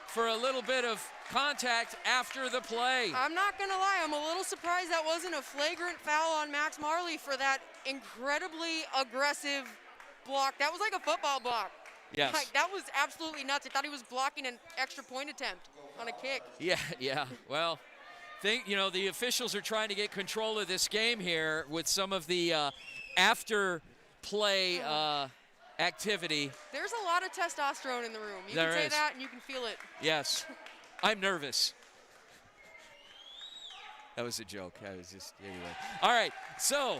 for a little bit of contact after the play. I'm not going to lie, I'm a little surprised that wasn't a flagrant foul on Max Marley for that incredibly aggressive block. That was like a football block. Yes. Like, that was absolutely nuts. I thought he was blocking an extra point attempt on a kick. Yeah. Well, the officials are trying to get control of this game here with some of the after play activity. There's a lot of testosterone in the room. You There can say is. that and you can feel it. Yes. I'm nervous. That was a joke. I was just, anyway. All right, so,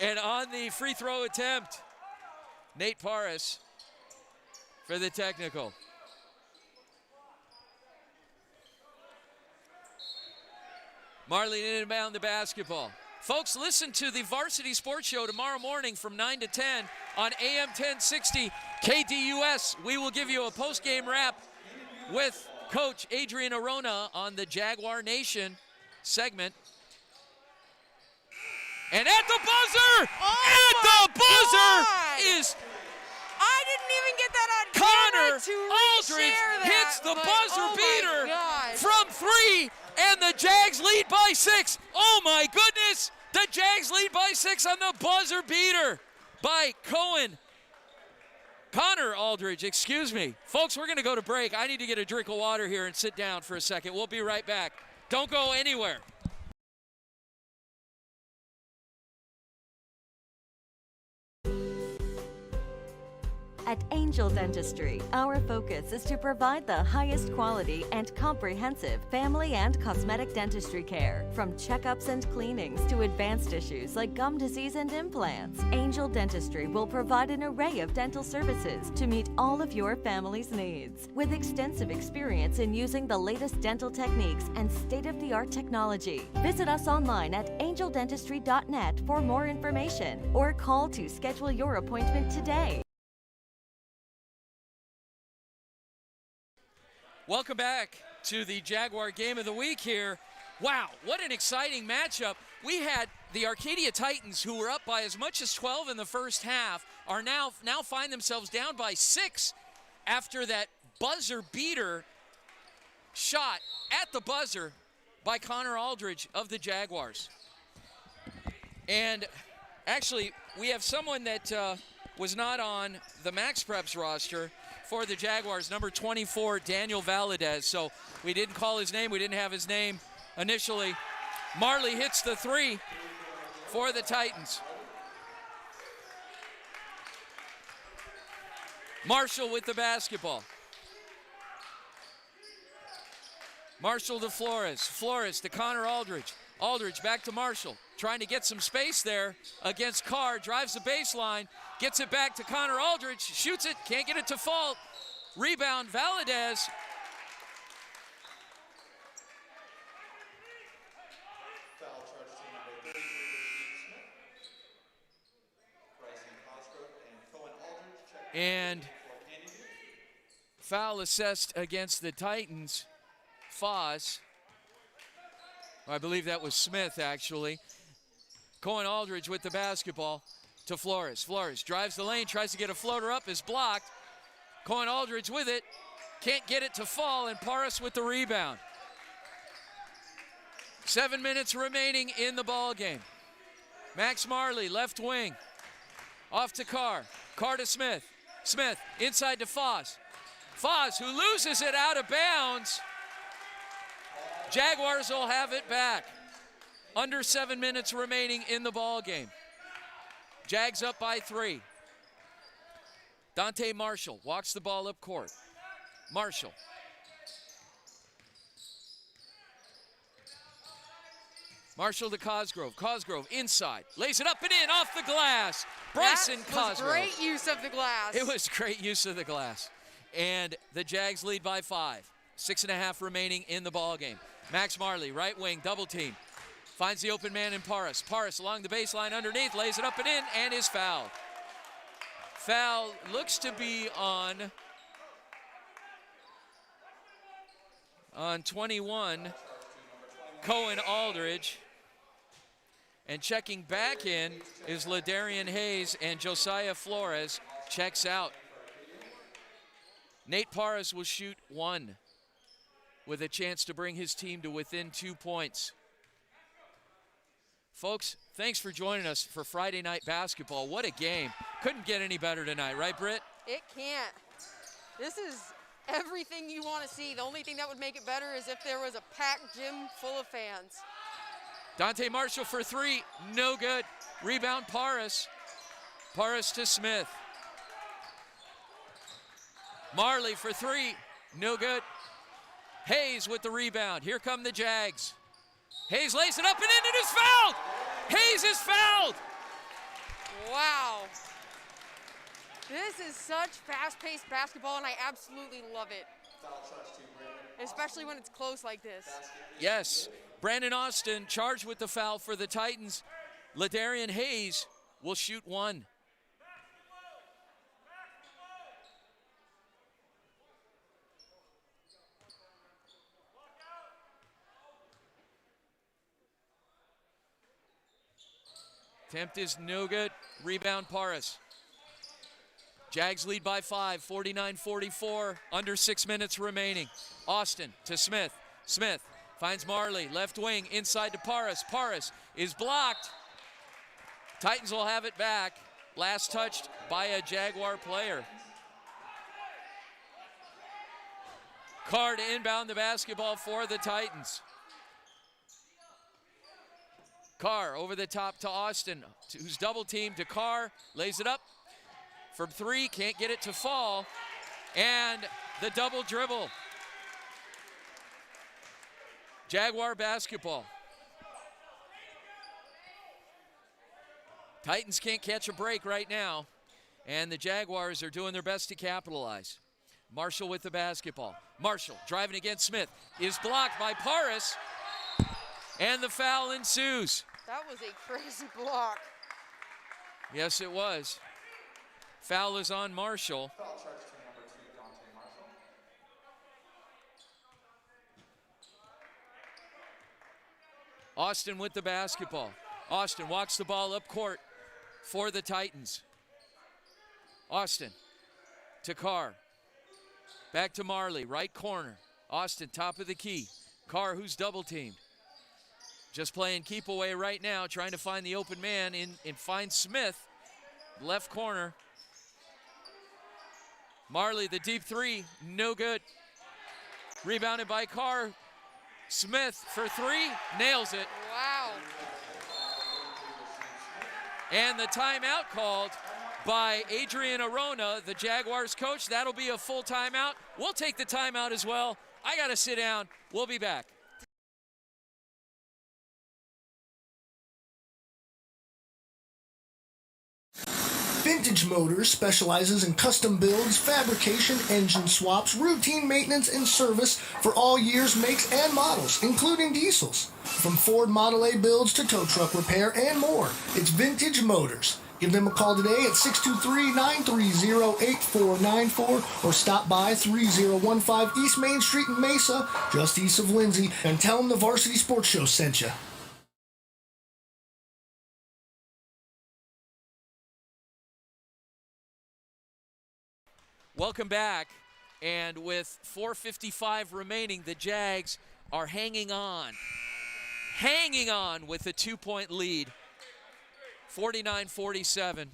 and on the free throw attempt, Nate Paris for the technical. Marley inbound the basketball. Folks, listen to the Varsity Sports Show tomorrow morning from 9 to 10 on AM 1060 KDUS. We will give you a post-game wrap with Coach Adrian Arona on the Jaguar Nation segment. And at the buzzer! Is I didn't even get that on Connor camera to Aldridge reshare that, hits the but buzzer oh beater my gosh. from 3, and the Jags lead by 6. Oh my goodness! The Jags lead by 6 on the buzzer beater by Connor Aldridge, excuse me. Folks, we're going to go to break. I need to get a drink of water here and sit down for a second. We'll be right back. Don't go anywhere. At Angel Dentistry, our focus is to provide the highest quality and comprehensive family and cosmetic dentistry care. From checkups and cleanings to advanced issues like gum disease and implants, Angel Dentistry will provide an array of dental services to meet all of your family's needs. With extensive experience in using the latest dental techniques and state-of-the-art technology, visit us online at angeldentistry.net for more information or call to schedule your appointment today. Welcome back to the Jaguar Game of the Week here. Wow, what an exciting matchup. We had the Arcadia Titans, who were up by as much as 12 in the first half, are now find themselves down by 6 after that buzzer beater shot at the buzzer by Connor Aldridge of the Jaguars. And actually, we have someone that was not on the Max Preps roster for the Jaguars, number 24, Daniel Valadez. So we didn't call his name. We didn't have his name initially. Marley hits the 3 for the Titans. Marshall with the basketball. Marshall to Flores. Flores to Connor Aldridge. Aldridge back to Marshall, trying to get some space there against Carr, drives the baseline, gets it back to Connor Aldridge, shoots it, can't get it to fall. Rebound, Valadez. Foul charge to number 33, Smith. Bryson Cosgrove and Cohen Aldridge check. And foul assessed against the Titans. Foz. I believe that was Smith, actually. Cohen Aldridge with the basketball to Flores. Flores drives the lane, tries to get a floater up, is blocked. Cohen Aldridge with it, can't get it to fall, and Paris with the rebound. 7 minutes remaining in the ball game. Max Marley, left wing, off to Carr. Carr to Smith. Smith inside to Foz. Foz, who loses it out of bounds. Jaguars will have it back. Under 7 minutes remaining in the ball game. Jags up by 3. Dante Marshall walks the ball up court. Marshall. Marshall to Cosgrove. Cosgrove inside. Lays it up and in off the glass. Bryson Cosgrove. That was great use of the glass. It was great use of the glass. And the Jags lead by 5. 6.5 remaining in the ball game. Max Marley, right wing, double team. Finds the open man in Paris. Paris along the baseline underneath, lays it up and in, and is fouled. Foul looks to be on 21, Cohen Aldridge. And checking back in is Ladarian Hayes, and Josiah Flores checks out. Nate Paris will shoot 1 with a chance to bring his team to within 2 points. Folks, thanks for joining us for Friday night basketball. What a game. Couldn't get any better tonight, right, Britt? It can't. This is everything you want to see. The only thing that would make it better is if there was a packed gym full of fans. Dante Marshall for 3, no good. Rebound Paris. Paris to Smith. Marley for 3, no good. Hayes with the rebound. Here come the Jags. Hayes lays it up and in, and is fouled! Hayes is fouled! Wow. This is such fast-paced basketball, and I absolutely love it. Especially when it's close like this. Yes. Brandon Austin charged with the foul for the Titans. Ladarian Hayes will shoot 1. Attempt is no good. Rebound Paris. Jags lead by 5, 49-44, under 6 minutes remaining. Austin to Smith. Smith finds Marley, left wing, inside to Paris. Paris is blocked. Titans will have it back. Last touched by a Jaguar player. Carr to inbound the basketball for the Titans. Carr over the top to Austin, who's double teamed to Carr, lays it up. from 3, can't get it to fall. And the double dribble. Jaguar basketball. Titans can't catch a break right now, and the Jaguars are doing their best to capitalize. Marshall with the basketball. Marshall driving against Smith is blocked by Paris, and the foul ensues. That was a crazy block. Yes, it was. Foul is on Marshall. Foul charge to number 2, Dante Marshall. Austin with the basketball. Austin walks the ball up court for the Titans. Austin to Carr. Back to Marley, right corner. Austin, top of the key. Carr, who's double teamed. Just playing keep away right now, trying to find the open man and find Smith, left corner. Marley, the deep 3, no good. Rebounded by Carr. Smith for 3, nails it. Wow. And the timeout called by Adrian Arona, the Jaguars coach. That'll be a full timeout. We'll take the timeout as well. I got to sit down. We'll be back. Vintage Motors specializes in custom builds, fabrication, engine swaps, routine maintenance, and service for all years, makes, and models, including diesels. From Ford Model A builds to tow truck repair and more, it's Vintage Motors. Give them a call today at 623-930-8494 or stop by 3015 East Main Street in Mesa, just east of Lindsay, and tell them the Varsity Sports Show sent you. Welcome back, and with 4:55 remaining, the Jags are hanging on with a 2-point lead, 49-47,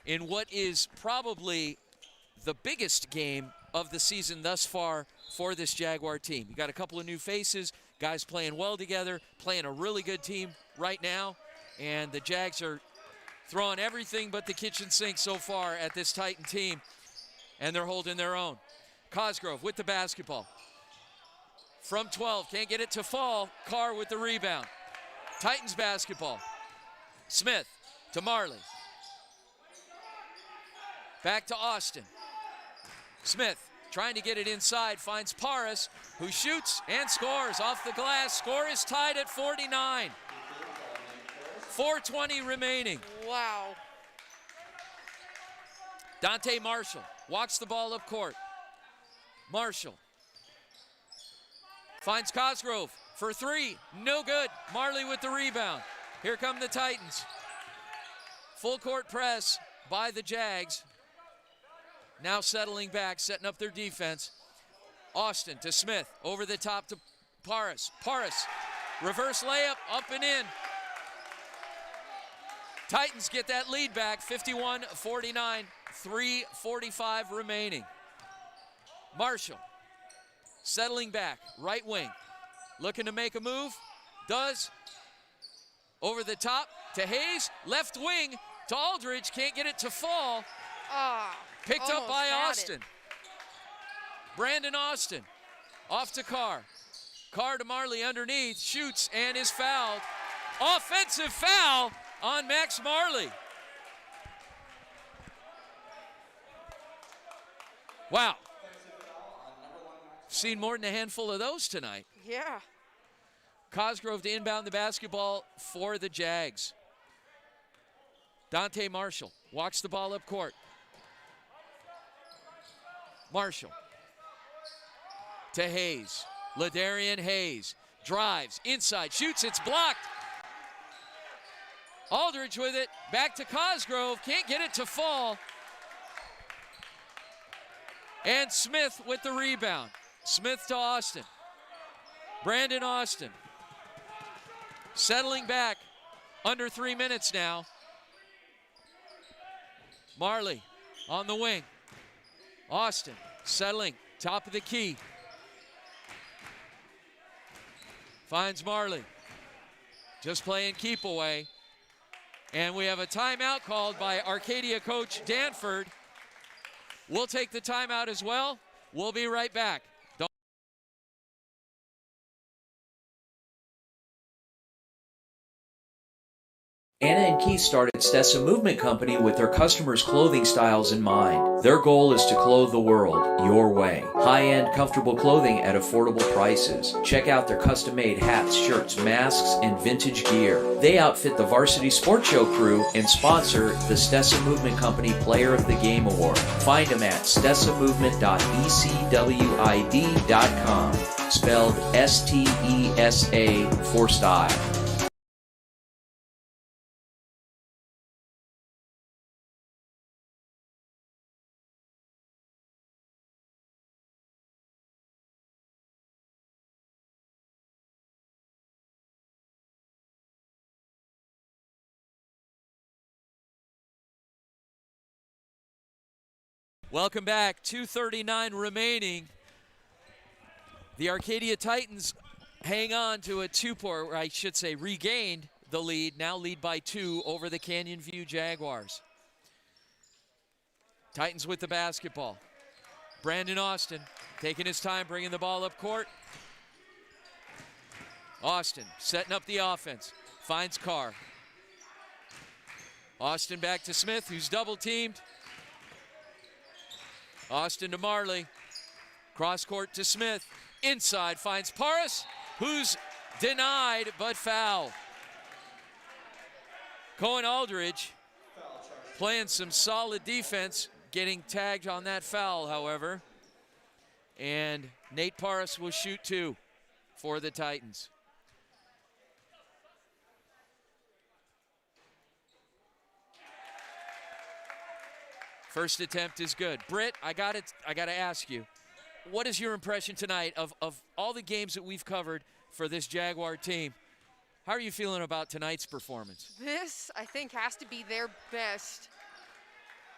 in what is probably the biggest game of the season thus far for this Jaguar team. You got a couple of new faces, guys playing well together, playing a really good team right now, and the Jags are throwing everything but the kitchen sink so far at this Titan team. And they're holding their own. Cosgrove with the basketball. From 12, can't get it to fall. Carr with the rebound. Titans basketball. Smith to Marley. Back to Austin. Smith trying to get it inside, finds Paris, who shoots and scores off the glass. Score is tied at 49. 4:20 remaining. Wow. Dante Marshall walks the ball up court. Marshall finds Cosgrove for 3, no good. Marley with the rebound. Here come the Titans. Full court press by the Jags. Now settling back, setting up their defense. Austin to Smith, over the top to Paris. Paris, reverse layup, up and in. Titans get that lead back, 51-49. 3:45 remaining. Marshall settling back, right wing, looking to make a move, does. Over the top to Hayes, left wing to Aldridge, can't get it to fall. Picked up by Austin. Brandon Austin off to Carr. Carr to Marley underneath, shoots and is fouled. Offensive foul on Max Marley. Wow. Seen more than a handful of those tonight. Yeah. Cosgrove to inbound the basketball for the Jags. Dante Marshall walks the ball up court. Marshall to Hayes. Ladarian Hayes drives inside, shoots, it's blocked. Aldridge with it, back to Cosgrove, can't get it to fall. And Smith with the rebound. Smith to Austin. Brandon Austin. Settling back. Under 3 minutes now. Marley on the wing. Austin settling. Top of the key. Finds Marley. Just playing keep away. And we have a timeout called by Arcadia coach Danford. We'll take the timeout as well. We'll be right back. Anna and Keith started Stessa Movement Company with their customers' clothing styles in mind. Their goal is to clothe the world your way. High-end, comfortable clothing at affordable prices. Check out their custom-made hats, shirts, masks, and vintage gear. They outfit the Varsity Sports Show crew and sponsor the Stessa Movement Company Player of the Game Award. Find them at stessamovement.ecwid.com. Spelled S-T-E-S-A for style. Welcome back. 2:39 remaining. The Arcadia Titans hang on to a or I should say regained the lead, now lead by 2 over the Canyon View Jaguars. Titans with the basketball. Brandon Austin taking his time, bringing the ball up court. Austin setting up the offense, finds Carr. Austin back to Smith, who's double teamed. Austin to Marley, cross court to Smith, inside finds Paris, who's denied but foul. Cohen Aldridge playing some solid defense, getting tagged on that foul, however. And Nate Paris will shoot 2 for the Titans. First attempt is good. Britt, I got to ask you, what is your impression tonight of all the games that we've covered for this Jaguar team? How are you feeling about tonight's performance? This, I think, has to be their best.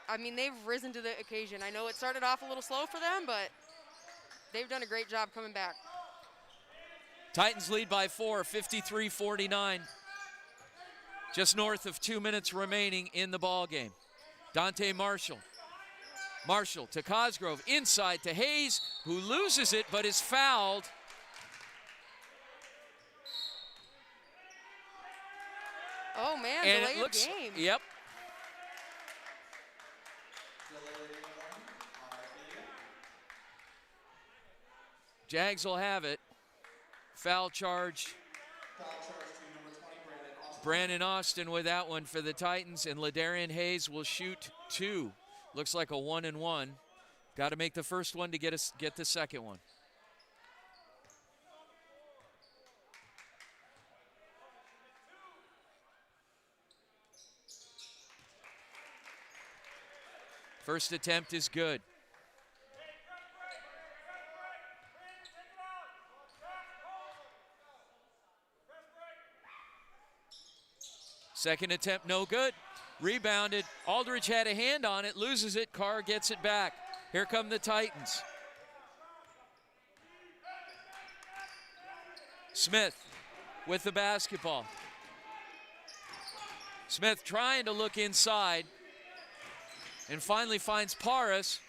I mean, they've risen to the occasion. I know it started off a little slow for them, but they've done a great job coming back. Titans lead by 4, 53-49. Just north of 2 minutes remaining in the ball game. Dante Marshall. Marshall to Cosgrove, inside to Hayes, who loses it but is fouled. Oh, man, And delay it looks, of game. Yep. Jags will have it. Foul charge. Brandon Austin with that one for the Titans, and Ladarian Hayes will shoot 2. Looks like a 1-and-1. Got to make the first one to get the second one. First attempt is good. Second attempt, no good. Rebounded. Aldridge had a hand on it, loses it. Carr gets it back. Here come the Titans. Smith with the basketball. Smith trying to look inside and finally finds Paris,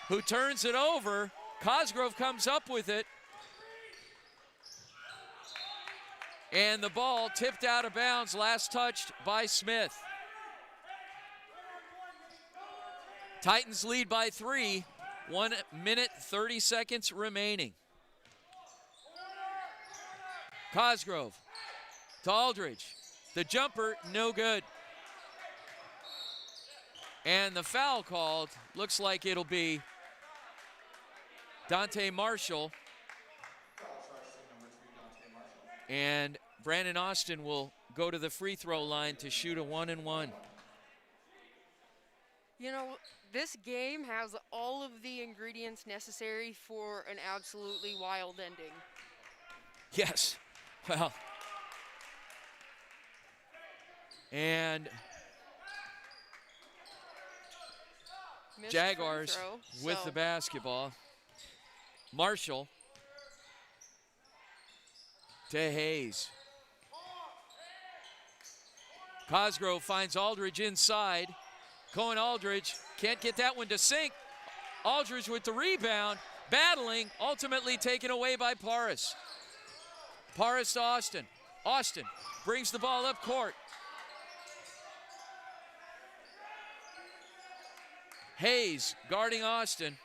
who turns it over. Cosgrove comes up with it. And the ball tipped out of bounds, last touched by Smith. Titans lead by 3, 1 minute, 30 seconds remaining. Cosgrove to Aldridge. The jumper, no good. And the foul called, looks like it'll be Dante Marshall. And Brandon Austin will go to the free throw line to shoot a 1-and-1. You know, this game has all of the ingredients necessary for an absolutely wild ending. Yes, well. And Missed Jaguars free throw, with so. the basketball. Marshall to Hayes. Cosgrove finds Aldridge inside. Cohen Aldridge can't get that one to sink. Aldridge with the rebound, battling, ultimately taken away by Paris. Paris to Austin. Austin brings the ball up court. Hayes guarding Austin.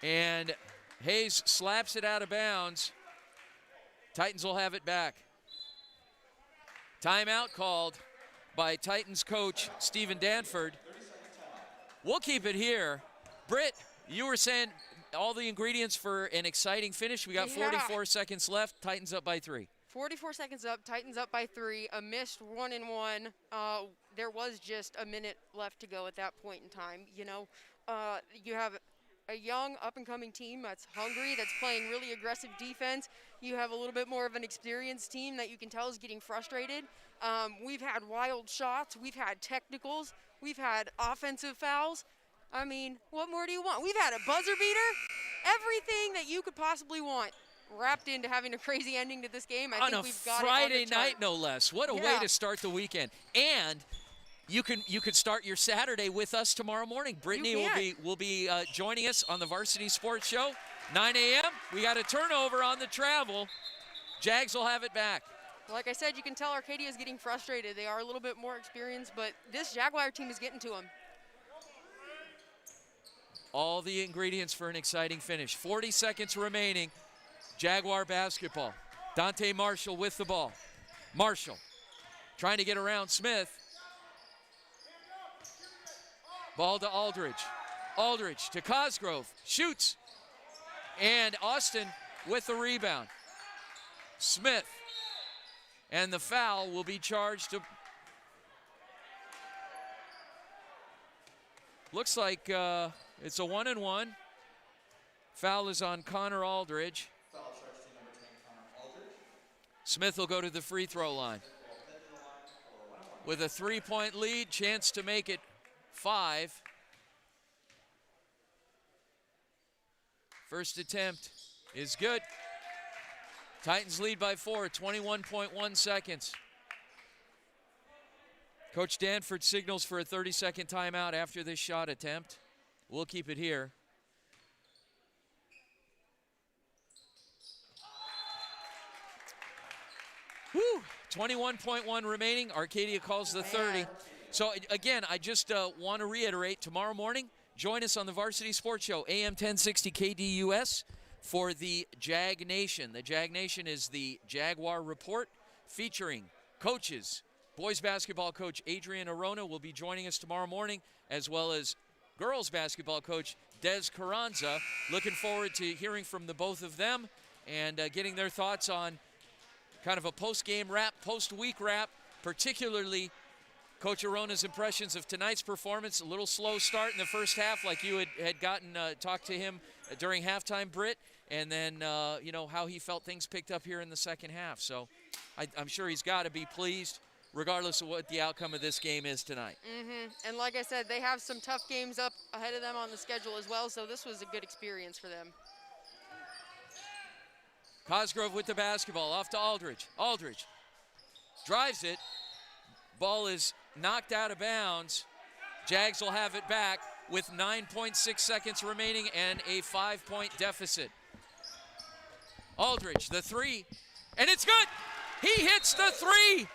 And Hayes slaps it out of bounds. Titans will have it back. Timeout called by Titans coach Stephen Danford. We'll keep it here. Britt, you were saying all the ingredients for an exciting finish. We got 44 seconds left. Titans up by 3. 44 seconds up, Titans up by 3, a missed 1-and-1. There was just a minute left to go at that point in time. You know, you have a young up-and-coming team that's hungry, that's playing really aggressive defense. You have a little bit more of an experienced team that you can tell is getting frustrated. We've had wild shots. We've had technicals. We've had offensive fouls. I mean, what more do you want? We've had a buzzer beater. Everything that you could possibly want wrapped into having a crazy ending to this game. I think we've got Friday it on the night, no less. What a way to start the weekend. And you could start your Saturday with us tomorrow morning. Brittany will be joining us on the Varsity Sports Show, 9 a.m. We got a turnover on the travel. Jags will have it back. Like I said, you can tell Arcadia is getting frustrated. They are a little bit more experienced, but this Jaguar team is getting to them. All the ingredients for an exciting finish. 40 seconds remaining. Jaguar basketball. Dante Marshall with the ball. Marshall trying to get around Smith. Ball to Aldridge. Aldridge to Cosgrove. Shoots. And Austin with the rebound. Smith. And the foul will be charged to... Looks like it's a 1-and-1. Foul is on Connor Aldridge. Foul charged to number 10, Connor Aldridge. Smith will go to the free throw line. With a 3-point lead, chance to make it 5. First attempt is good. Titans lead by 4, 21.1 seconds. Coach Danford signals for a 30-second timeout after this shot attempt. We'll keep it here. Whew, 21.1 remaining. Arcadia calls the 30. So again, I just want to reiterate, tomorrow morning, join us on the Varsity Sports Show, AM 1060 KDUS, for the Jag Nation. The Jag Nation is the Jaguar Report featuring coaches. Boys basketball coach Adrian Arona will be joining us tomorrow morning, as well as girls basketball coach Des Carranza. Looking forward to hearing from the both of them and getting their thoughts on kind of a post-game wrap, post-week wrap, particularly Coach Arona's impressions of tonight's performance. A little slow start in the first half, like you had gotten talked to him during halftime, Britt, and then, you know, how he felt things picked up here in the second half. So I'm sure he's got to be pleased, regardless of what the outcome of this game is tonight. And like I said, they have some tough games up ahead of them on the schedule as well, so this was a good experience for them. Cosgrove with the basketball, off to Aldridge. Aldridge drives it. Ball is knocked out of bounds. Jags will have it back with 9.6 seconds remaining and a 5-point deficit. Aldridge, the 3, and it's good. He hits the 3.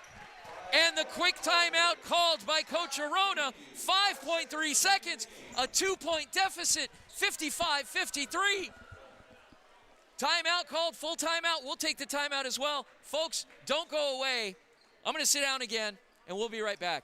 And the quick timeout called by Coach Arona. 5.3 seconds, a 2-point deficit, 55-53. Timeout called, full timeout. We'll take the timeout as well. Folks, don't go away. I'm going to sit down again, and we'll be right back.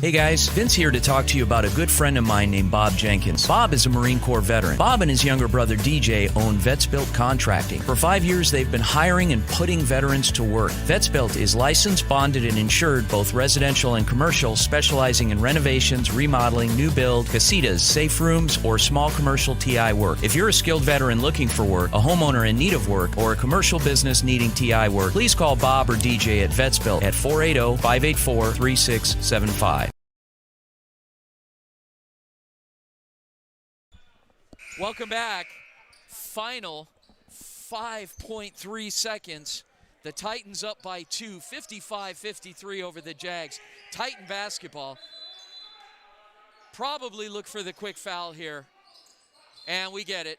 Hey guys, Vince here to talk to you about a good friend of mine named Bob Jenkins. Bob is a Marine Corps veteran. Bob and his younger brother DJ own Vets Built Contracting. For 5 years, they've been hiring and putting veterans to work. Vets Built is licensed, bonded, and insured, both residential and commercial, specializing in renovations, remodeling, new build, casitas, safe rooms, or small commercial TI work. If you're a skilled veteran looking for work, a homeowner in need of work, or a commercial business needing TI work, please call Bob or DJ at Vets Built at 480-584-3675. Welcome back. final 5.3 seconds. The Titans up by 2, 55-53 over the Jags. Titan basketball. Probably look for the quick foul here. And we get it.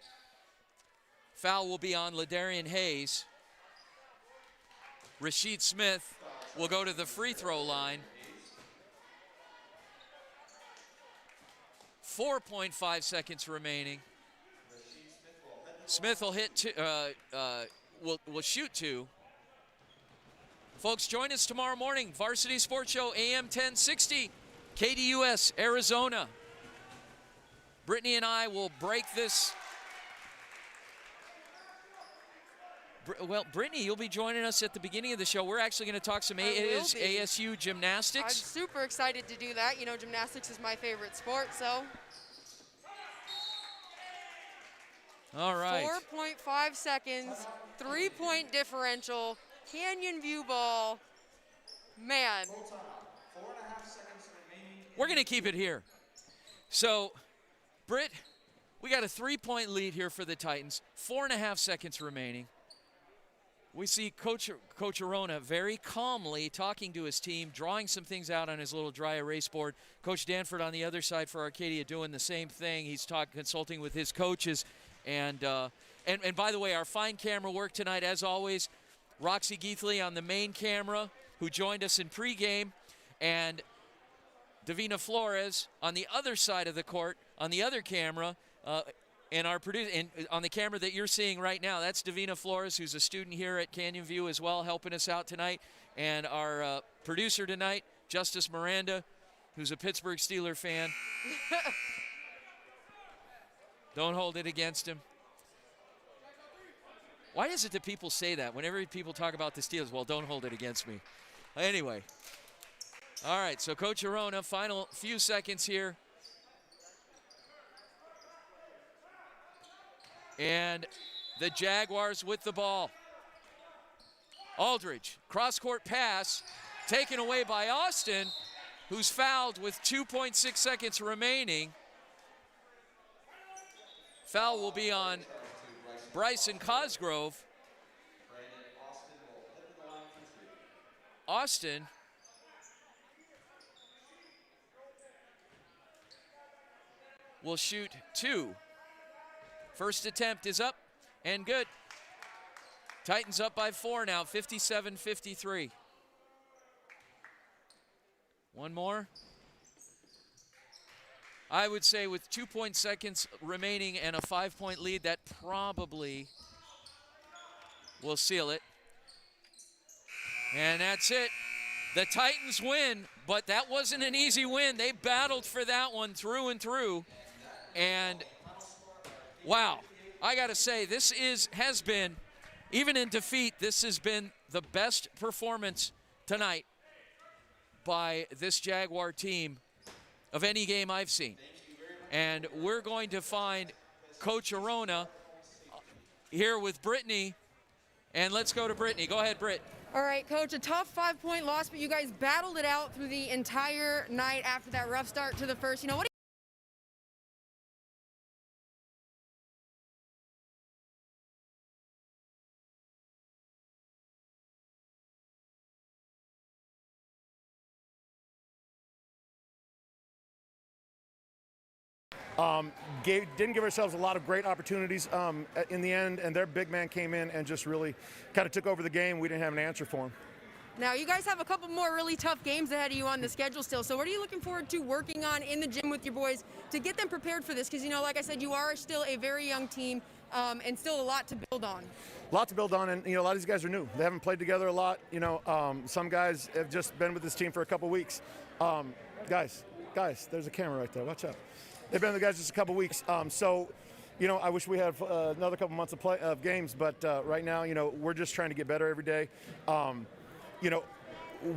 Foul will be on Ladarian Hayes. Rasheed Smith will go to the free throw line. 4.5 seconds remaining. Smith will hit two, will shoot 2. Folks, join us tomorrow morning. Varsity Sports Show, AM 1060, KDUS, Arizona. Brittany and I will break this. Well, Brittany, you'll be joining us at the beginning of the show. We're actually going to talk some ASU gymnastics. I'm super excited to do that. You know, gymnastics is my favorite sport, so. All right. 4.5 seconds, 3-point differential, Canyon View ball. Man. We're going to keep it here. So, Britt, we got a 3-point lead here for the Titans. 4.5 seconds remaining. We see Coach Arona very calmly talking to his team, drawing some things out on his little dry erase board. Coach Danford on the other side for Arcadia doing the same thing. He's consulting with his coaches. And by the way, our fine camera work tonight, as always, Roxy Geithley on the main camera, who joined us in pregame, and Davina Flores on the other side of the court on the other camera. And our on the camera that you're seeing right now, that's Davina Flores, who's a student here at Canyon View as well, helping us out tonight. And our producer tonight, Justice Miranda, who's a Pittsburgh Steelers fan. Don't hold it against him. Why is it that people say that whenever people talk about the Steelers? Well, don't hold it against me. Anyway. All right, so Coach Arona, final few seconds here. And the Jaguars with the ball. Aldridge, cross-court pass, taken away by Austin, who's fouled with 2.6 seconds remaining. Foul will be on Bryson Cosgrove. Austin will shoot 2. First attempt is up and good. Titans up by 4 now, 57-53. One more. I would say with 2 seconds remaining and a 5-point lead, that probably will seal it. And that's it. The Titans win, but that wasn't an easy win. They battled for that one through and through. And wow, I got to say, this has been, even in defeat, this has been the best performance tonight by this Jaguar team of any game I've seen. And we're going to find Coach Arona here with Brittany. And let's go to Brittany. Go ahead, Britt. All right, Coach, a tough 5-point loss, but you guys battled it out through the entire night after that rough start to the first. You know, what didn't give ourselves a lot of great opportunities in the end, and their big man came in and just really kind of took over the game. We didn't have an answer for him. Now, you guys have a couple more really tough games ahead of you on the schedule still. So what are you looking forward to working on in the gym with your boys to get them prepared for this? Because, you know, like I said, you are still a very young team and still a lot to build on. A lot to build on, and, you know, a lot of these guys are new. They haven't played together a lot. You know, some guys have just been with this team for a couple weeks. Guys, there's a camera right there. Watch out. They've been with the guys just a couple weeks. So, you know, I wish we had another couple months of games, but right now, you know, we're just trying to get better every day. You know,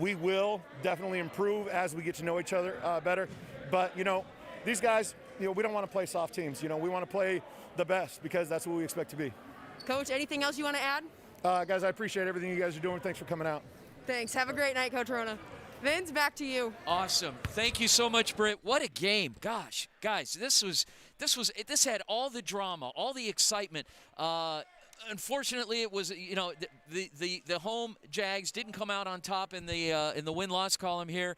we will definitely improve as we get to know each other better. But, you know, these guys, you know, we don't want to play soft teams. You know, we want to play the best because that's what we expect to be. Coach, anything else you want to add? Guys, I appreciate everything you guys are doing. Thanks for coming out. Thanks. Have a great night, Coach Arona. Vince, back to you. Awesome. Thank you so much, Britt. What a game. Gosh, guys, this this had all the drama, all the excitement. Unfortunately, it was, you know, the home Jags didn't come out on top in the win-loss column here,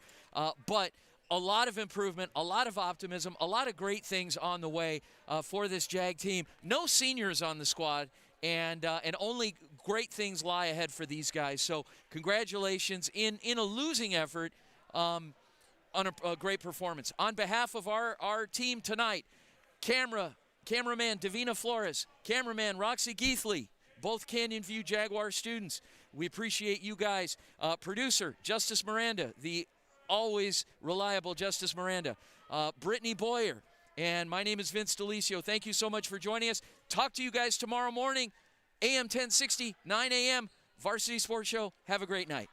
but a lot of improvement, a lot of optimism, a lot of great things on the way for this Jag team. No seniors on the squad, and only great things lie ahead for these guys. So congratulations in a losing effort on a great performance. On behalf of our team tonight, cameraman Davina Flores, cameraman Roxy Geithley, both Canyon View Jaguar students. We appreciate you guys. Producer Justice Miranda, the always reliable Justice Miranda. Brittany Boyer, and my name is Vince Delicio. Thank you so much for joining us. Talk to you guys tomorrow morning, AM 1060, 9 a.m., Varsity Sports Show. Have a great night.